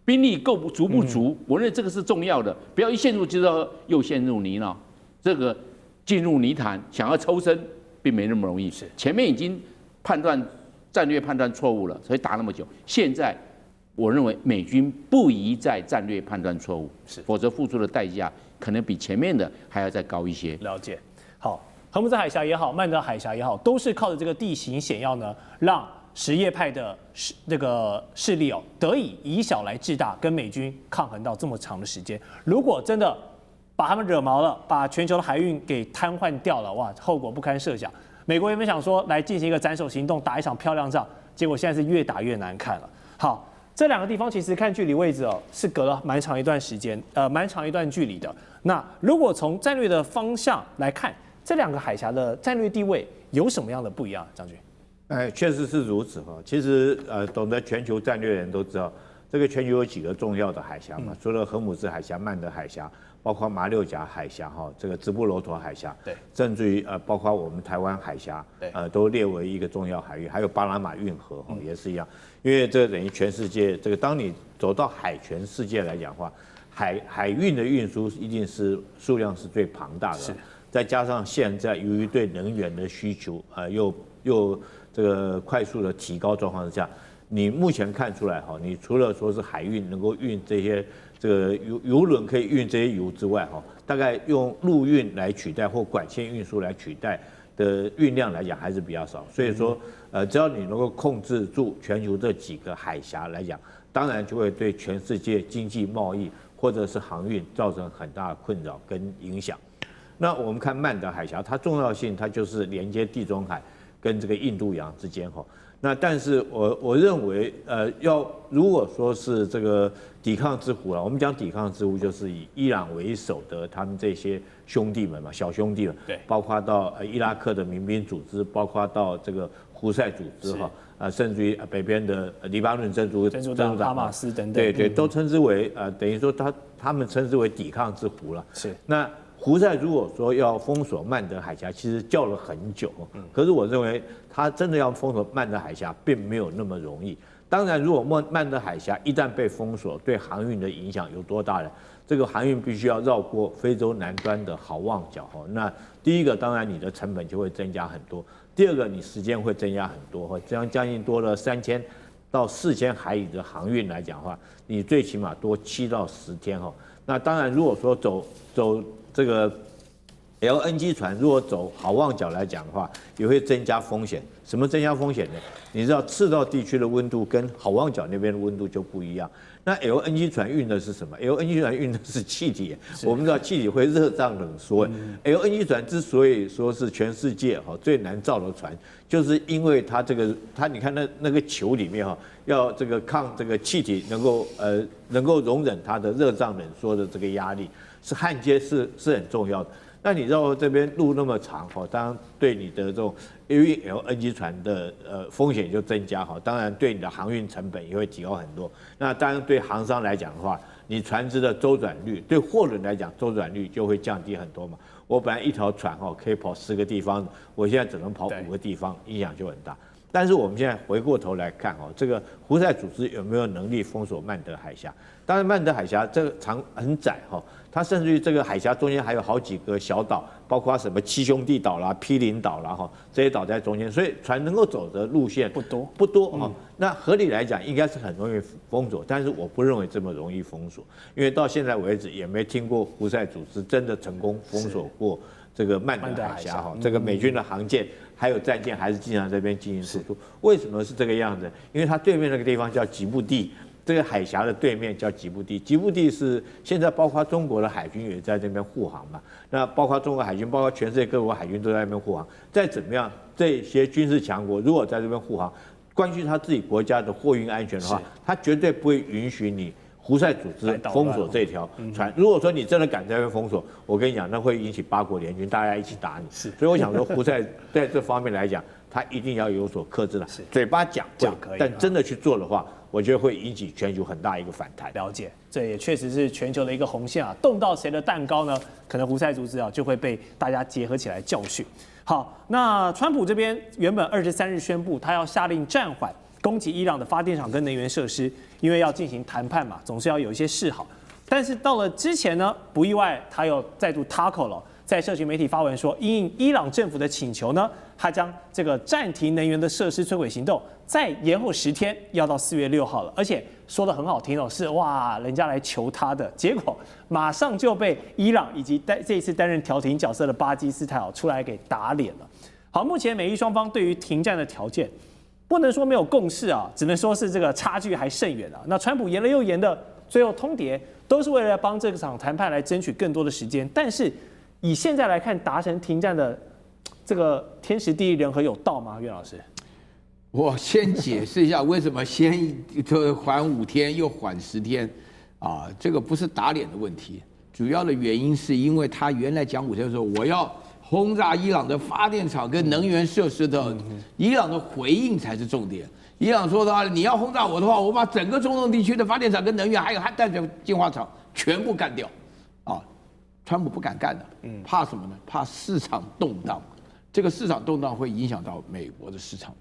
兵力足不足？我认为这个是重要的，不要一陷入就又陷入泥淖，这个进入泥潭，想要抽身并没那么容易。前面已经战略判断错误了，所以打那么久。现在我认为美军不宜再战略判断错误，否则付出的代价可能比前面的还要再高一些。了解。好，荷姆兹海峡也好，曼德海峡也好，都是靠着这个地形险要呢，让什叶派的这个势力得以以小来制大，跟美军抗衡到这么长的时间。如果真的把他们惹毛了，把全球的海运给瘫痪掉了，哇，后果不堪设想。美国原本想说来进行一个斩首行动，打一场漂亮仗，结果现在是越打越难看了。好，这两个地方其实看距离位置是隔了蛮长一段时间，蛮长一段距离的。那如果从战略的方向来看，这两个海峡的战略地位有什么样的不一样？将军？确实是如此哈。其实懂得全球战略的人都知道，这个全球有几个重要的海峡嘛，除了荷姆兹海峡、曼德海峡，包括马六甲海峡哈，这个直布罗陀海峡，对，甚至于包括我们台湾海峡，对，都列为一个重要海域，还有巴拿马运河也是一样，因为这等于全世界这个，当你走到海权世界来讲的话，海运的运输一定是数量是最庞大的，再加上现在由于对能源的需求又这个快速的提高状况之下，你目前看出来哈，你除了说是海运能够运这些这个油轮可以运这些油之外哈，大概用陆运来取代或管线运输来取代的运量来讲还是比较少。所以说只要你能够控制住全球这几个海峡来讲，当然就会对全世界经济贸易或者是航运造成很大的困扰跟影响。那我们看曼德海峡，它重要性它就是连接地中海跟这个印度洋之间哈，那但是我认为如果说是这个抵抗之湖了，我们讲抵抗之湖就是以伊朗为首的他们这些兄弟们嘛，小兄弟们，对，包括到伊拉克的民兵组织，包括到这个胡塞组织哈，甚至于北边的黎巴嫩真主党、哈马斯等等，对，都称之为等于说他们称之为抵抗之湖了。是那胡塞如果说要封锁曼德海峡，其实叫了很久，可是我认为他真的要封锁曼德海峡，并没有那么容易。当然，如果曼德海峡一旦被封锁，对航运的影响有多大呢？这个航运必须要绕过非洲南端的好望角，那第一个当然你的成本就会增加很多，第二个你时间会增加很多，这样将近多了3000到4000海里的航运来讲的话，你最起码多7到10天哈。那当然，如果说走这个 LNG 船，如果走好望角来讲的话，也会增加风险。什么增加风险呢？你知道赤道地区的温度跟好望角那边的温度就不一样。那 LNG 船运的是什么 ？LNG 船运的是气体。我们知道气体会热胀冷缩。LNG 船之所以说是全世界最难造的船，就是因为它你看那个球里面要这个抗这个气体能够容忍它的热胀冷缩的这个压力，是焊接是很重要的。那你绕这边路那么长当然对你的这种因为 LNG 船的风险就增加当然对你的航运成本也会提高很多。那当然对航商来讲的话，你船只的周转率，对货轮来讲周转率就会降低很多嘛。我本来一条船可以跑10个地方，我现在只能跑5个地方，影响就很大。但是我们现在回过头来看这个胡塞组织有没有能力封锁曼德海峡？当然，曼德海峡这个长很窄它甚至于这个海峡中间还有好几个小岛，包括什么七兄弟岛啦、毗邻岛啦这些岛在中间，所以船能够走的路线不多那合理来讲，应该是很容易封锁，但是我不认为这么容易封锁，因为到现在为止也没听过胡塞组织真的成功封锁过这个曼德海峡这个美军的航舰还有战舰还是经常在这边进行突突。为什么是这个样子？因为它对面那个地方叫吉布地。这个海峡的对面叫吉布地，吉布地是现在包括中国的海军也在这边护航嘛，那包括中国海军，包括全世界各国海军都在那边护航。再怎么样，这些军事强国如果在这边护航，关系他自己国家的货运安全的话，他绝对不会允许你胡塞组织封锁这条船。如果说你真的敢在这边封锁，我跟你讲，那会引起8国联军，大家一起打你。所以我想说，胡塞在这方面来讲，他一定要有所克制了。嘴巴讲可以，但真的去做的话，我觉得会引起全球很大一个反弹。了解，这也确实是全球的一个红线啊，动到谁的蛋糕呢？可能胡塞组织就会被大家结合起来教训。好，那川普这边原本23日宣布，他要下令暂缓攻击伊朗的发电厂跟能源设施，因为要进行谈判嘛，总是要有一些示好。但是到了之前呢，不意外，他又再度 tackle 了，在社群媒体发文说，因应伊朗政府的请求呢，他将这个暂停能源的设施摧毁行动再延后10天，要到4月6号了。而且说的很好听是哇，人家来求他的，结果马上就被伊朗以及这一次担任调停角色的巴基斯坦出来给打脸了。好，目前美伊双方对于停战的条件，不能说没有共识只能说是这个差距还甚远那川普延了又延的，最后通牒都是为了帮这场谈判来争取更多的时间。但是以现在来看，达成停战的这个天时地利人和有到吗？岳老师，我先解释一下为什么先缓5天又缓10天这个不是打脸的问题，主要的原因是因为他原来讲5天的时候，我要轰炸伊朗的发电厂跟能源设施的，伊朗的回应才是重点。伊朗说的话，你要轰炸我的话，我把整个中东地区的发电厂跟能源还有氮水净化厂全部干掉川普不敢干的，怕什么呢？怕市场动荡。这个市场动荡会影响到美国的市场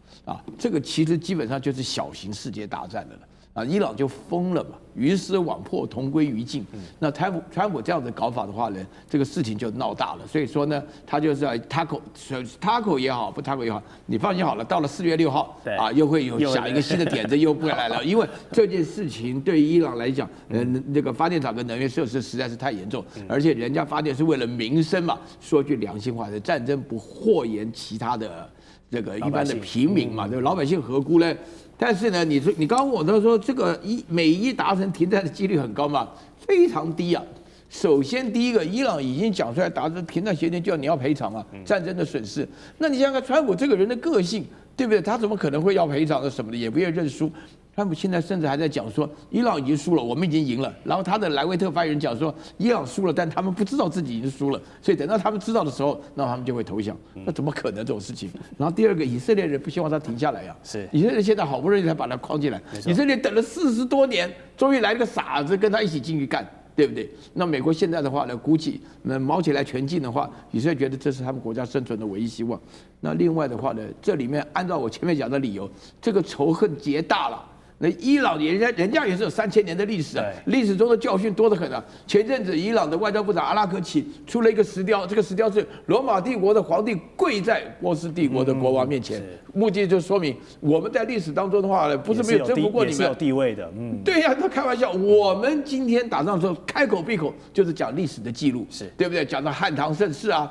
这个其实基本上就是小型世界大战的了伊朗就疯了嘛，鱼死网破，同归于尽。那川普这样子搞法的话呢，这个事情就闹大了。所以说呢，他就是要tackle也好，不tackle也好，你放心好了，到了4月6号又会有想一个新的点子又不来了，因为这件事情对伊朗来讲，那个发电厂跟能源设施实在是太严重，而且人家发电是为了民生嘛。说句良心话，战争不祸延其他的这个一般的平民嘛，对老百姓何辜呢？但是呢，你刚刚问我说这个美伊达成停战的几率很高吗？非常低首先第一个，伊朗已经讲出来达成停战协定，就你要赔偿战争的损失。那你想想看，川普这个人的个性，对不对？他怎么可能会要赔偿的什么的，也不愿意认输。川普现在甚至还在讲说，伊朗已经输了，我们已经赢了。然后他的莱维特发言人讲说，伊朗输了，但他们不知道自己已经输了，所以等到他们知道的时候，那他们就会投降。那怎么可能这种事情？然后第二个，以色列人不希望他停下来是以色列现在好不容易才把他框进来，以色列等了40多年，终于来了个傻子跟他一起进去干。对不对？那美国现在的话呢，估计毛起来全进的话，以色列觉得这是他们国家生存的唯一希望。那另外的话呢，这里面按照我前面讲的理由，这个仇恨结大了。那伊朗人家也是有3000年的历史啊，历史中的教训多得很啊。前阵子伊朗的外交部长阿拉克齐出了一个石雕，这个石雕是罗马帝国的皇帝跪在波斯帝国的国王面前，目的就说明我们在历史当中的话呢，不是没有征服过你们，也是有地位的。对呀，他开玩笑，我们今天打仗的时候开口闭口就是讲历史的记录，是对不对？讲到汉唐盛世啊，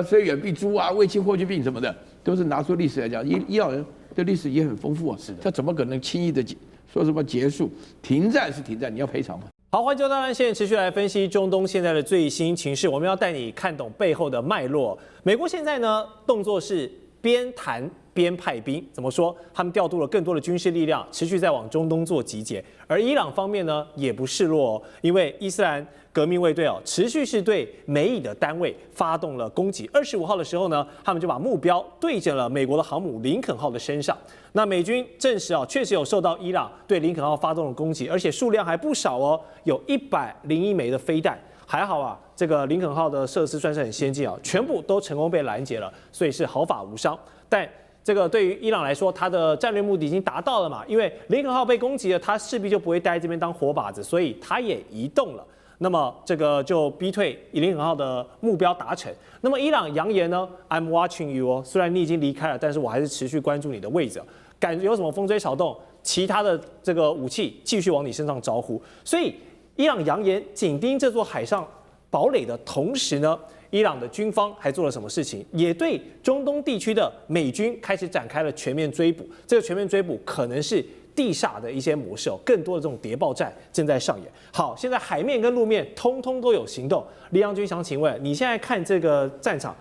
虽远必诛啊，卫青霍去病什么的，都是拿出历史来讲。伊朗人的历史也很丰富啊，是的，他怎么可能轻易的说什么结束？停战是停战，你要赔偿吗？好，欢迎就大案现持续来分析中东现在的最新情势，我们要带你看懂背后的脉络。美国现在呢，动作是边谈边派兵，怎么说？他们调度了更多的军事力量，持续在往中东做集结。而伊朗方面呢，也不示弱哦，因为伊斯兰革命卫队哦，持续是对美以的单位发动了攻击。25号的时候呢，他们就把目标对准了美国的航母林肯号的身上。那美军证实确实有受到伊朗对林肯号发动的攻击，而且数量还不少哦，有101枚的飞弹。还好啊，这个林肯号的设施算是很先进啊，全部都成功被拦截了，所以是毫发无伤。但这个对于伊朗来说，它的战略目的已经达到了嘛，因为林肯号被攻击了，它势必就不会待在这边当活靶子，所以它也移动了。那么这个就逼退林肯号的目标达成。那么伊朗扬言呢 ，I'm watching you 哦，虽然你已经离开了，但是我还是持续关注你的位置，感觉有什么风吹草动，其他的这个武器继续往你身上招呼。所以伊朗扬言紧盯这座海上堡垒的同时呢，伊朗的军方还做了什么事情？也对中东地区的美军开始展开了全面追捕。这个全面追捕可能是地下的一些模式更多的这种谍报战正在上演。好，现在海面跟路面通通都有行动。李阳军想请问，你现在看这个战场，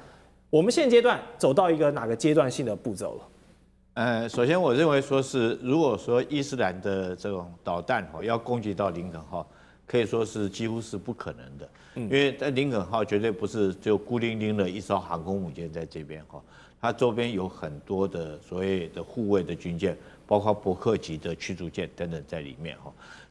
我们现阶段走到一个哪个阶段性的步骤了？首先我认为说是，如果说伊斯兰的这种导弹要攻击到林肯号，可以说是几乎是不可能的，因为在林肯号绝对不是就孤零零的一艘航空母舰在这边它周边有很多的所谓的护卫的军舰，包括伯克级的驱逐舰等等在里面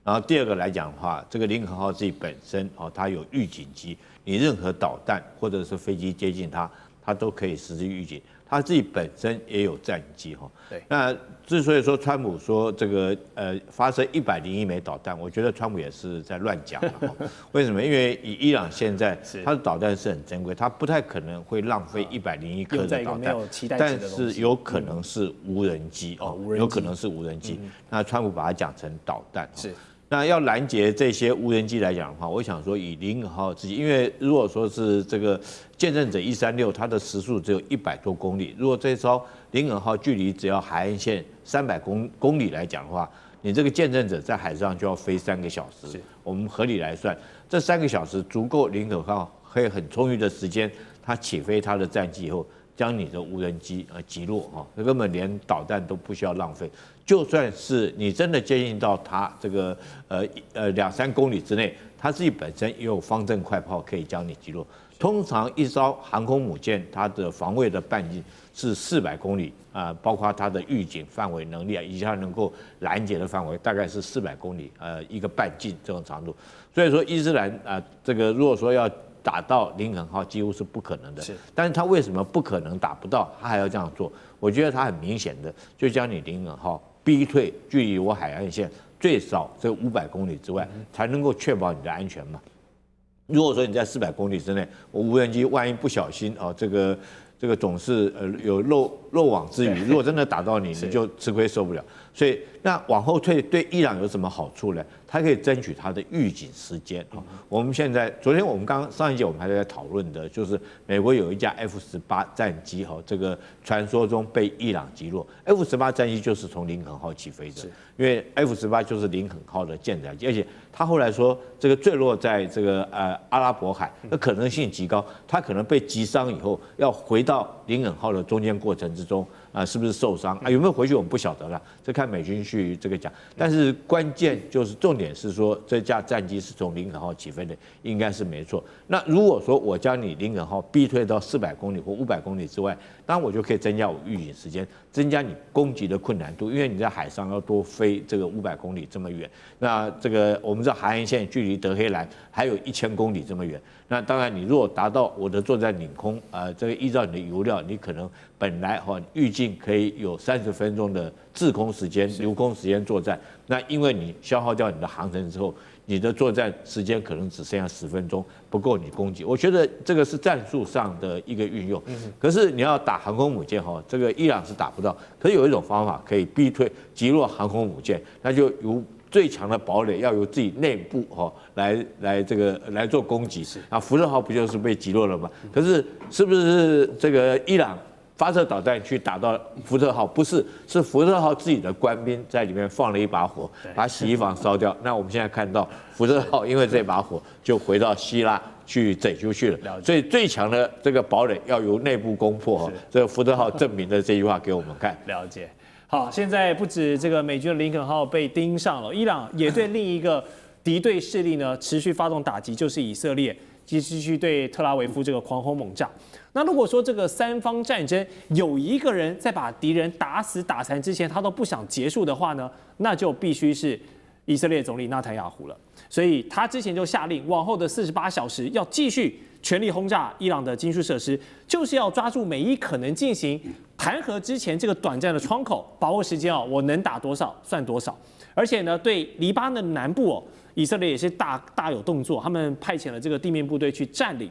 然后第二个来讲的话，这个林肯号自己本身它有预警机，你任何导弹或者是飞机接近它都可以实施预警。它自己本身也有战机对。那之所以说川普说这个发射101枚导弹，我觉得川普也是在乱讲为什么？因为以伊朗现在它的导弹是很珍贵，它不太可能会浪费101颗的导弹，但是有可能是无人机有可能是无人机。那川普把它讲成导弹是。那要拦截这些无人机来讲的话，我想说以林肯号自己，因为如果说是这个见证者136，它的时速只有100多公里，如果这艘林肯号距离只要海岸线300公里来讲的话，你这个见证者在海上就要飞3个小时。我们合理来算，这3个小时足够林肯号可以很充裕的时间，它起飞它的战机以后，将你的无人机击落根本连导弹都不需要浪费。就算是你真的接近到它这个2-3公里之内，它自己本身也有方阵快炮可以将你击落。通常一艘航空母舰它的防卫的半径是400公里包括它的预警范围能力以及它能够拦截的范围大概是400公里一个半径这种长度。所以说伊斯兰这个如果说要打到林肯号几乎是不可能的，但是他为什么不可能打不到？他还要这样做？我觉得他很明显的就将你林肯号逼退距离我海岸线最少这500公里之外，才能够确保你的安全嘛。如果说你在400公里之内，我无人机万一不小心这个总是有漏网之鱼，如果真的打到你，你就吃亏受不了。所以那往后退对伊朗有什么好处呢？它可以争取它的预警时间我们现在昨天我们上一节我们还在讨论的就是美国有一架 F-18战机这个传说中被伊朗击落。F-18战机就是从林肯号起飞的，因为 F-18就是林肯号的舰载机，而且他后来说这个坠落在这个阿拉伯海，那可能性极高，它可能被击伤以后要回到林肯号的中间过程之中是不是受伤有没有回去我们不晓得了，这看美军去这个讲。但是关键就是重点是说这架战机是从林肯号起飞的，应该是没错。那如果说我将你林肯号逼退到400公里或500公里之外，当然我就可以增加我预警时间，增加你攻击的困难度，因为你在海上要多飞这个500公里这么远。那这个我们知道海岸线距离德黑兰还有1000公里这么远。那当然，你如果达到我的作战领空，这个依照你的油料，你可能本来预计可以有30分钟的滞空时间、留空时间作战。那因为你消耗掉你的航程之后，你的作战时间可能只剩下10分钟，不够你攻击。我觉得这个是战术上的一个运用。可是你要打航空母舰这个伊朗是打不到。可是有一种方法可以逼退、击落航空母舰，那就由最强的堡垒要由自己内部来做攻击。啊，福特号不就是被击落了吗？可是是不是这个伊朗发射导弹去打到福特号？不是，是福特号自己的官兵在里面放了一把火，把洗衣房烧掉。那我们现在看到福特号因为这把火就回到希腊去拯救去了。所以最强的这个堡垒要由内部攻破。这个福特号证明了这句话给我们看。了解。好，现在不止这个美军的林肯号被盯上了，伊朗也对另一个敌对势力呢持续发动打击，就是以色列继续对特拉维夫这个狂轰猛炸。那如果说这个三方战争有一个人在把敌人打死打残之前，他都不想结束的话呢，那就必须是以色列总理纳坦雅胡了。所以他之前就下令，往后的48小时要继续全力轰炸伊朗的军事设施，就是要抓住每一可能进行弹劾之前这个短暂的窗口，把握时间我能打多少算多少。而且呢，对黎巴嫩南部以色列也是大有动作，他们派遣了这个地面部队去占领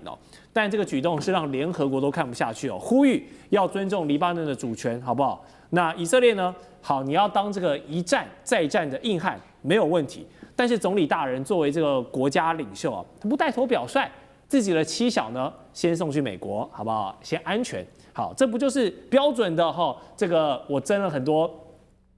但这个举动是让联合国都看不下去呼吁要尊重黎巴嫩的主权，好不好？那以色列呢？好，你要当这个一战再战的硬汉没有问题，但是总理大人作为这个国家领袖他不带头表率，自己的妻小呢先送去美国，好不好？先安全。好，这不就是标准的这个我征了很多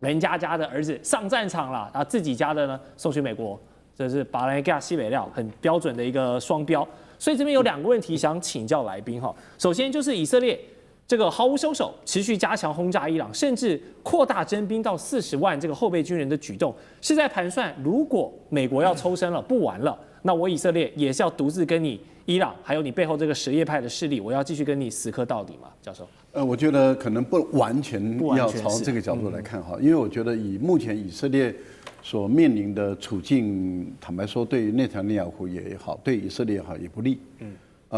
人家的儿子上战场了，然后自己家的呢送去美国，这是把人家西北料，很标准的一个双标。所以这边有2个问题想请教来宾首先就是以色列这个毫无收手，持续加强轰炸伊朗，甚至扩大征兵到40万这个后备军人的举动，是在盘算如果美国要抽身了，不玩了，那我以色列也是要独自跟你伊朗，还有你背后这个什叶派的势力，我要继续跟你死磕到底吗？教授？我觉得可能不完全要朝这个角度来看因为我觉得以目前以色列所面临的处境，坦白说，对于内塔尼亚胡也好，对以色列也好，也不利。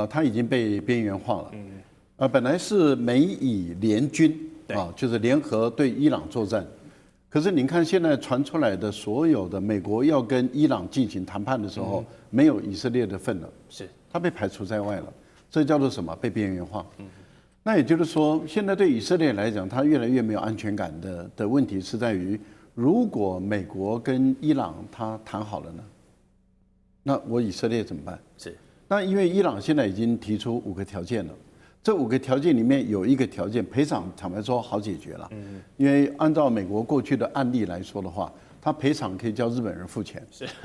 他已经被边缘化了。本来是美以联军就是联合对伊朗作战。可是您看，现在传出来的所有的美国要跟伊朗进行谈判的时候，没有以色列的份了，他被排除在外了。这叫做什么？被边缘化。那也就是说，现在对以色列来讲，他越来越没有安全感的问题是在于，如果美国跟伊朗他谈好了呢，那我以色列怎么办？那因为伊朗现在已经提出5个条件了。这5个条件里面有一个条件，赔偿坦白说好解决了，因为按照美国过去的案例来说的话，他赔偿可以叫日本人付钱，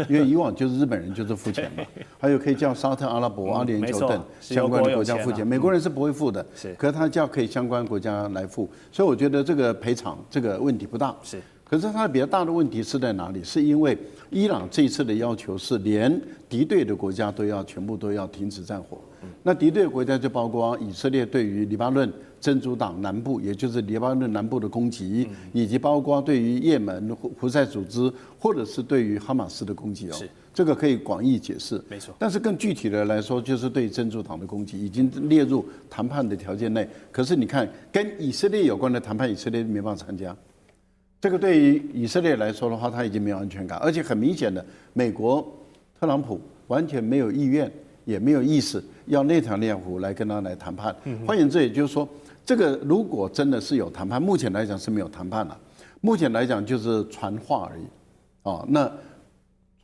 因为以往就是日本人就是付钱嘛，还有可以叫沙特阿拉伯、阿联酋等相关的国家付钱，美国人是不会付的，可是他叫可以相关国家来付，所以我觉得这个赔偿这个问题不大。可是它比较大的问题是在哪里？是因为伊朗这一次的要求是连敌对的国家都要全部都要停止战火。那敌对的国家就包括以色列对于黎巴嫩真主党南部，也就是黎巴嫩南部的攻击，以及包括对于也门胡塞组织或者是对于哈马斯的攻击这个可以广义解释。没错。但是更具体的来说，就是对真主党的攻击已经列入谈判的条件内。可是你看，跟以色列有关的谈判，以色列没办法参加。这个对于以色列来说的话，他已经没有安全感，而且很明显的，美国特朗普完全没有意愿，也没有意思要内塔尼亚胡来跟他来谈判。换言之，也就是说，这个如果真的是有谈判，目前来讲是没有谈判了，目前来讲就是传话而已。那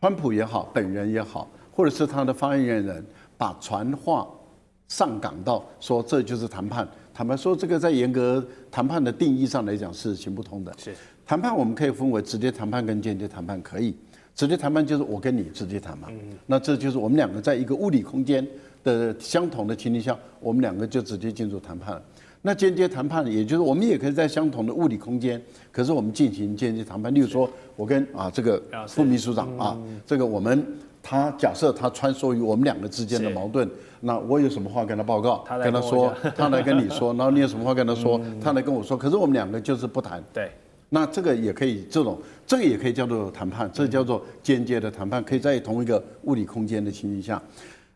川普也好，本人也好，或者是他的发言人，把传话上纲到说这就是谈判。坦白说，这个在严格谈判的定义上来讲是行不通的。谈判我们可以分为直接谈判跟间接谈判，可以。直接谈判就是我跟你直接谈嘛，那这就是我们2个在一个物理空间的相同的情境下，我们2个就直接进入谈判了。那间接谈判，也就是我们也可以在相同的物理空间，可是我们进行间接谈判。例如说，我跟这个副秘书长这个他假设他穿梭于我们两个之间的矛盾，那我有什么话跟他报告，跟他说，他来跟你说，然后你有什么话跟他说，他来跟我说，可是我们两个就是不谈。对。那这个也可以，这个也可以叫做谈判，这叫做间接的谈判，可以在同一个物理空间的情形下。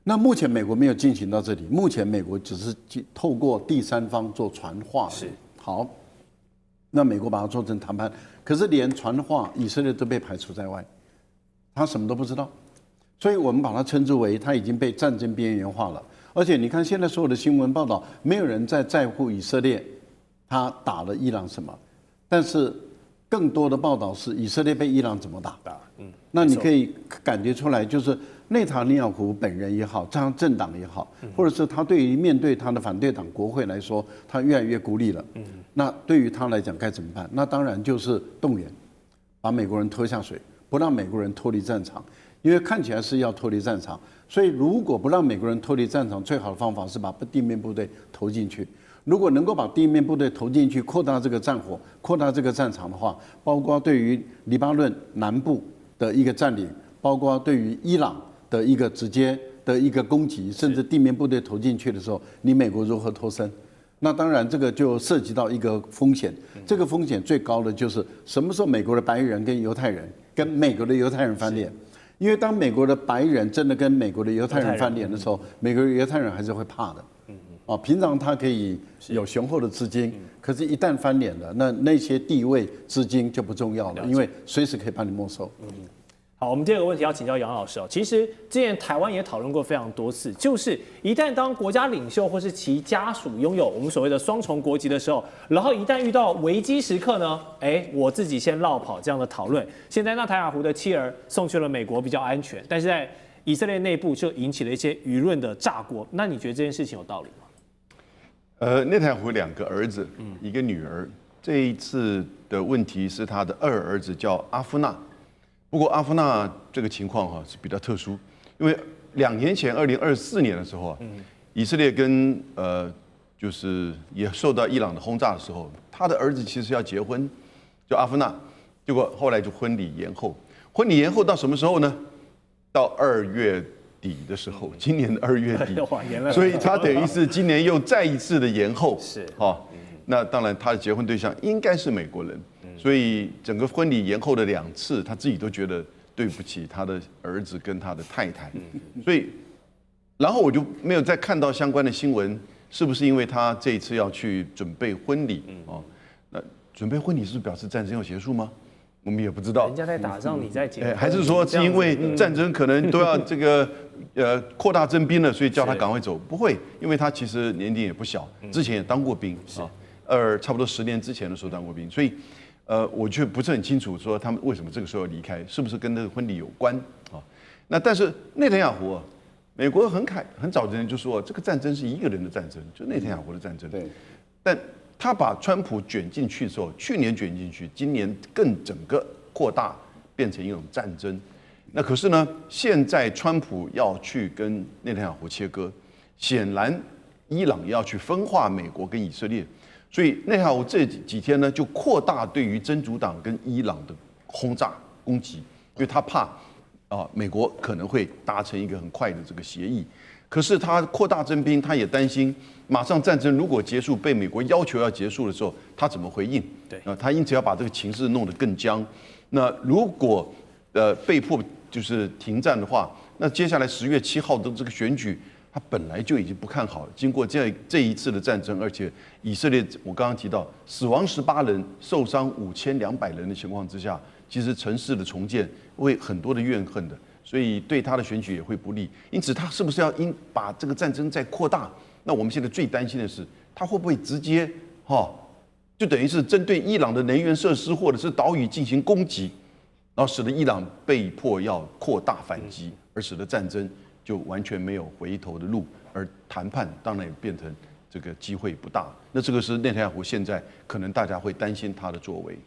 那目前美国没有进行到这里，目前美国只是透过第三方做传话。是。好，那美国把它做成谈判，可是连传话以色列都被排除在外，他什么都不知道，所以我们把它称之为他已经被战争边缘化了。而且你看现在所有的新闻报道，没有人在乎以色列他打了伊朗什么。但是更多的报道是以色列被伊朗怎么打？那你可以感觉出来，就是内塔尼亚胡本人也好，这样政党也好，或者是他对于面对他的反对党国会来说，他越来越孤立了。那对于他来讲该怎么办？那当然就是动员，把美国人拖下水，不让美国人脱离战场，因为看起来是要脱离战场。所以如果不让美国人脱离战场，最好的方法是把地面部队投进去。如果能够把地面部队投进去，扩大这个战火，扩大这个战场的话，包括对于黎巴嫩南部的一个占领，包括对于伊朗的一个直接的一个攻击，甚至地面部队投进去的时候，你美国如何脱身？那当然这个就涉及到一个风险，这个风险最高的就是什么时候美国的白人跟犹太人跟美国的犹太人翻脸？因为当美国的白人真的跟美国的犹太人翻脸的时候，美国的犹太人还是会怕的。平常他可以有雄厚的资金，可是一旦翻脸了，那些地位资金就不重要了，因为随时可以把你没收。好，我们第二个问题要请教杨老师哦。其实之前台湾也讨论过非常多次，就是一旦当国家领袖或是其家属拥有我们所谓的双重国籍的时候，然后一旦遇到危机时刻呢，我自己先落跑这样的讨论。现在纳坦雅胡的妻儿送去了美国比较安全，但是在以色列内部就引起了一些舆论的炸锅。那你觉得这件事情有道理吗？内塔尼亚胡2个儿子，一个女儿。这一次的问题是他的2儿子叫阿夫纳，不过阿夫纳这个情况是比较特殊，因为2年前2024年的时候以色列跟就是也受到伊朗的轰炸的时候，他的儿子其实要结婚，叫阿夫纳，结果后来就婚礼延后，婚礼延后到什么时候呢？到2月底的时候，今年的2月底，所以他等于是今年又再一次的延后，是那当然他的结婚对象应该是美国人，所以整个婚礼延后的2次，他自己都觉得对不起他的儿子跟他的太太，所以然后我就没有再看到相关的新闻，是不是因为他这一次要去准备婚礼那准备婚礼是表示战争要结束吗？我们也不知道，人家在打仗，你在结婚，还是说是因为战争可能都要这个扩大征兵了，所以叫他赶快走？不会，因为他其实年龄也不小，之前也当过兵差不多10年之前的时候当过兵，所以我却不是很清楚说他们为什么这个时候要离开，是不是跟那个婚礼有关那但是内塔尼亚胡美国很早之前就说这个战争是一个人的战争，就内塔尼亚胡的战争。对，但他把川普卷进去之后，去年卷进去，今年更整个扩大变成一种战争。那可是呢，现在川普要去跟内塔尼亚胡切割，显然伊朗要去分化美国跟以色列，所以内塔尼亚胡这几天呢就扩大对于真主党跟伊朗的轰炸攻击，因为他怕美国可能会达成一个很快的这个协议。可是他扩大征兵，他也担心马上战争如果结束，被美国要求要结束的时候，他怎么回应？对，他因此要把这个情势弄得更僵。那如果被迫就是停战的话，那接下来10月7号的这个选举，他本来就已经不看好了。经过这一次的战争，而且以色列我刚刚提到死亡18人，受伤5200人的情况之下，其实城市的重建会很多的怨恨的。所以对他的选举也会不利，因此他是不是要把这个战争再扩大？那我们现在最担心的是，他会不会直接就等于是针对伊朗的能源设施或者是岛屿进行攻击，然后使得伊朗被迫要扩大反击，而使得战争就完全没有回头的路，而谈判当然也变成这个机会不大。那这个是内塔尼亚胡现在可能大家会担心他的作为。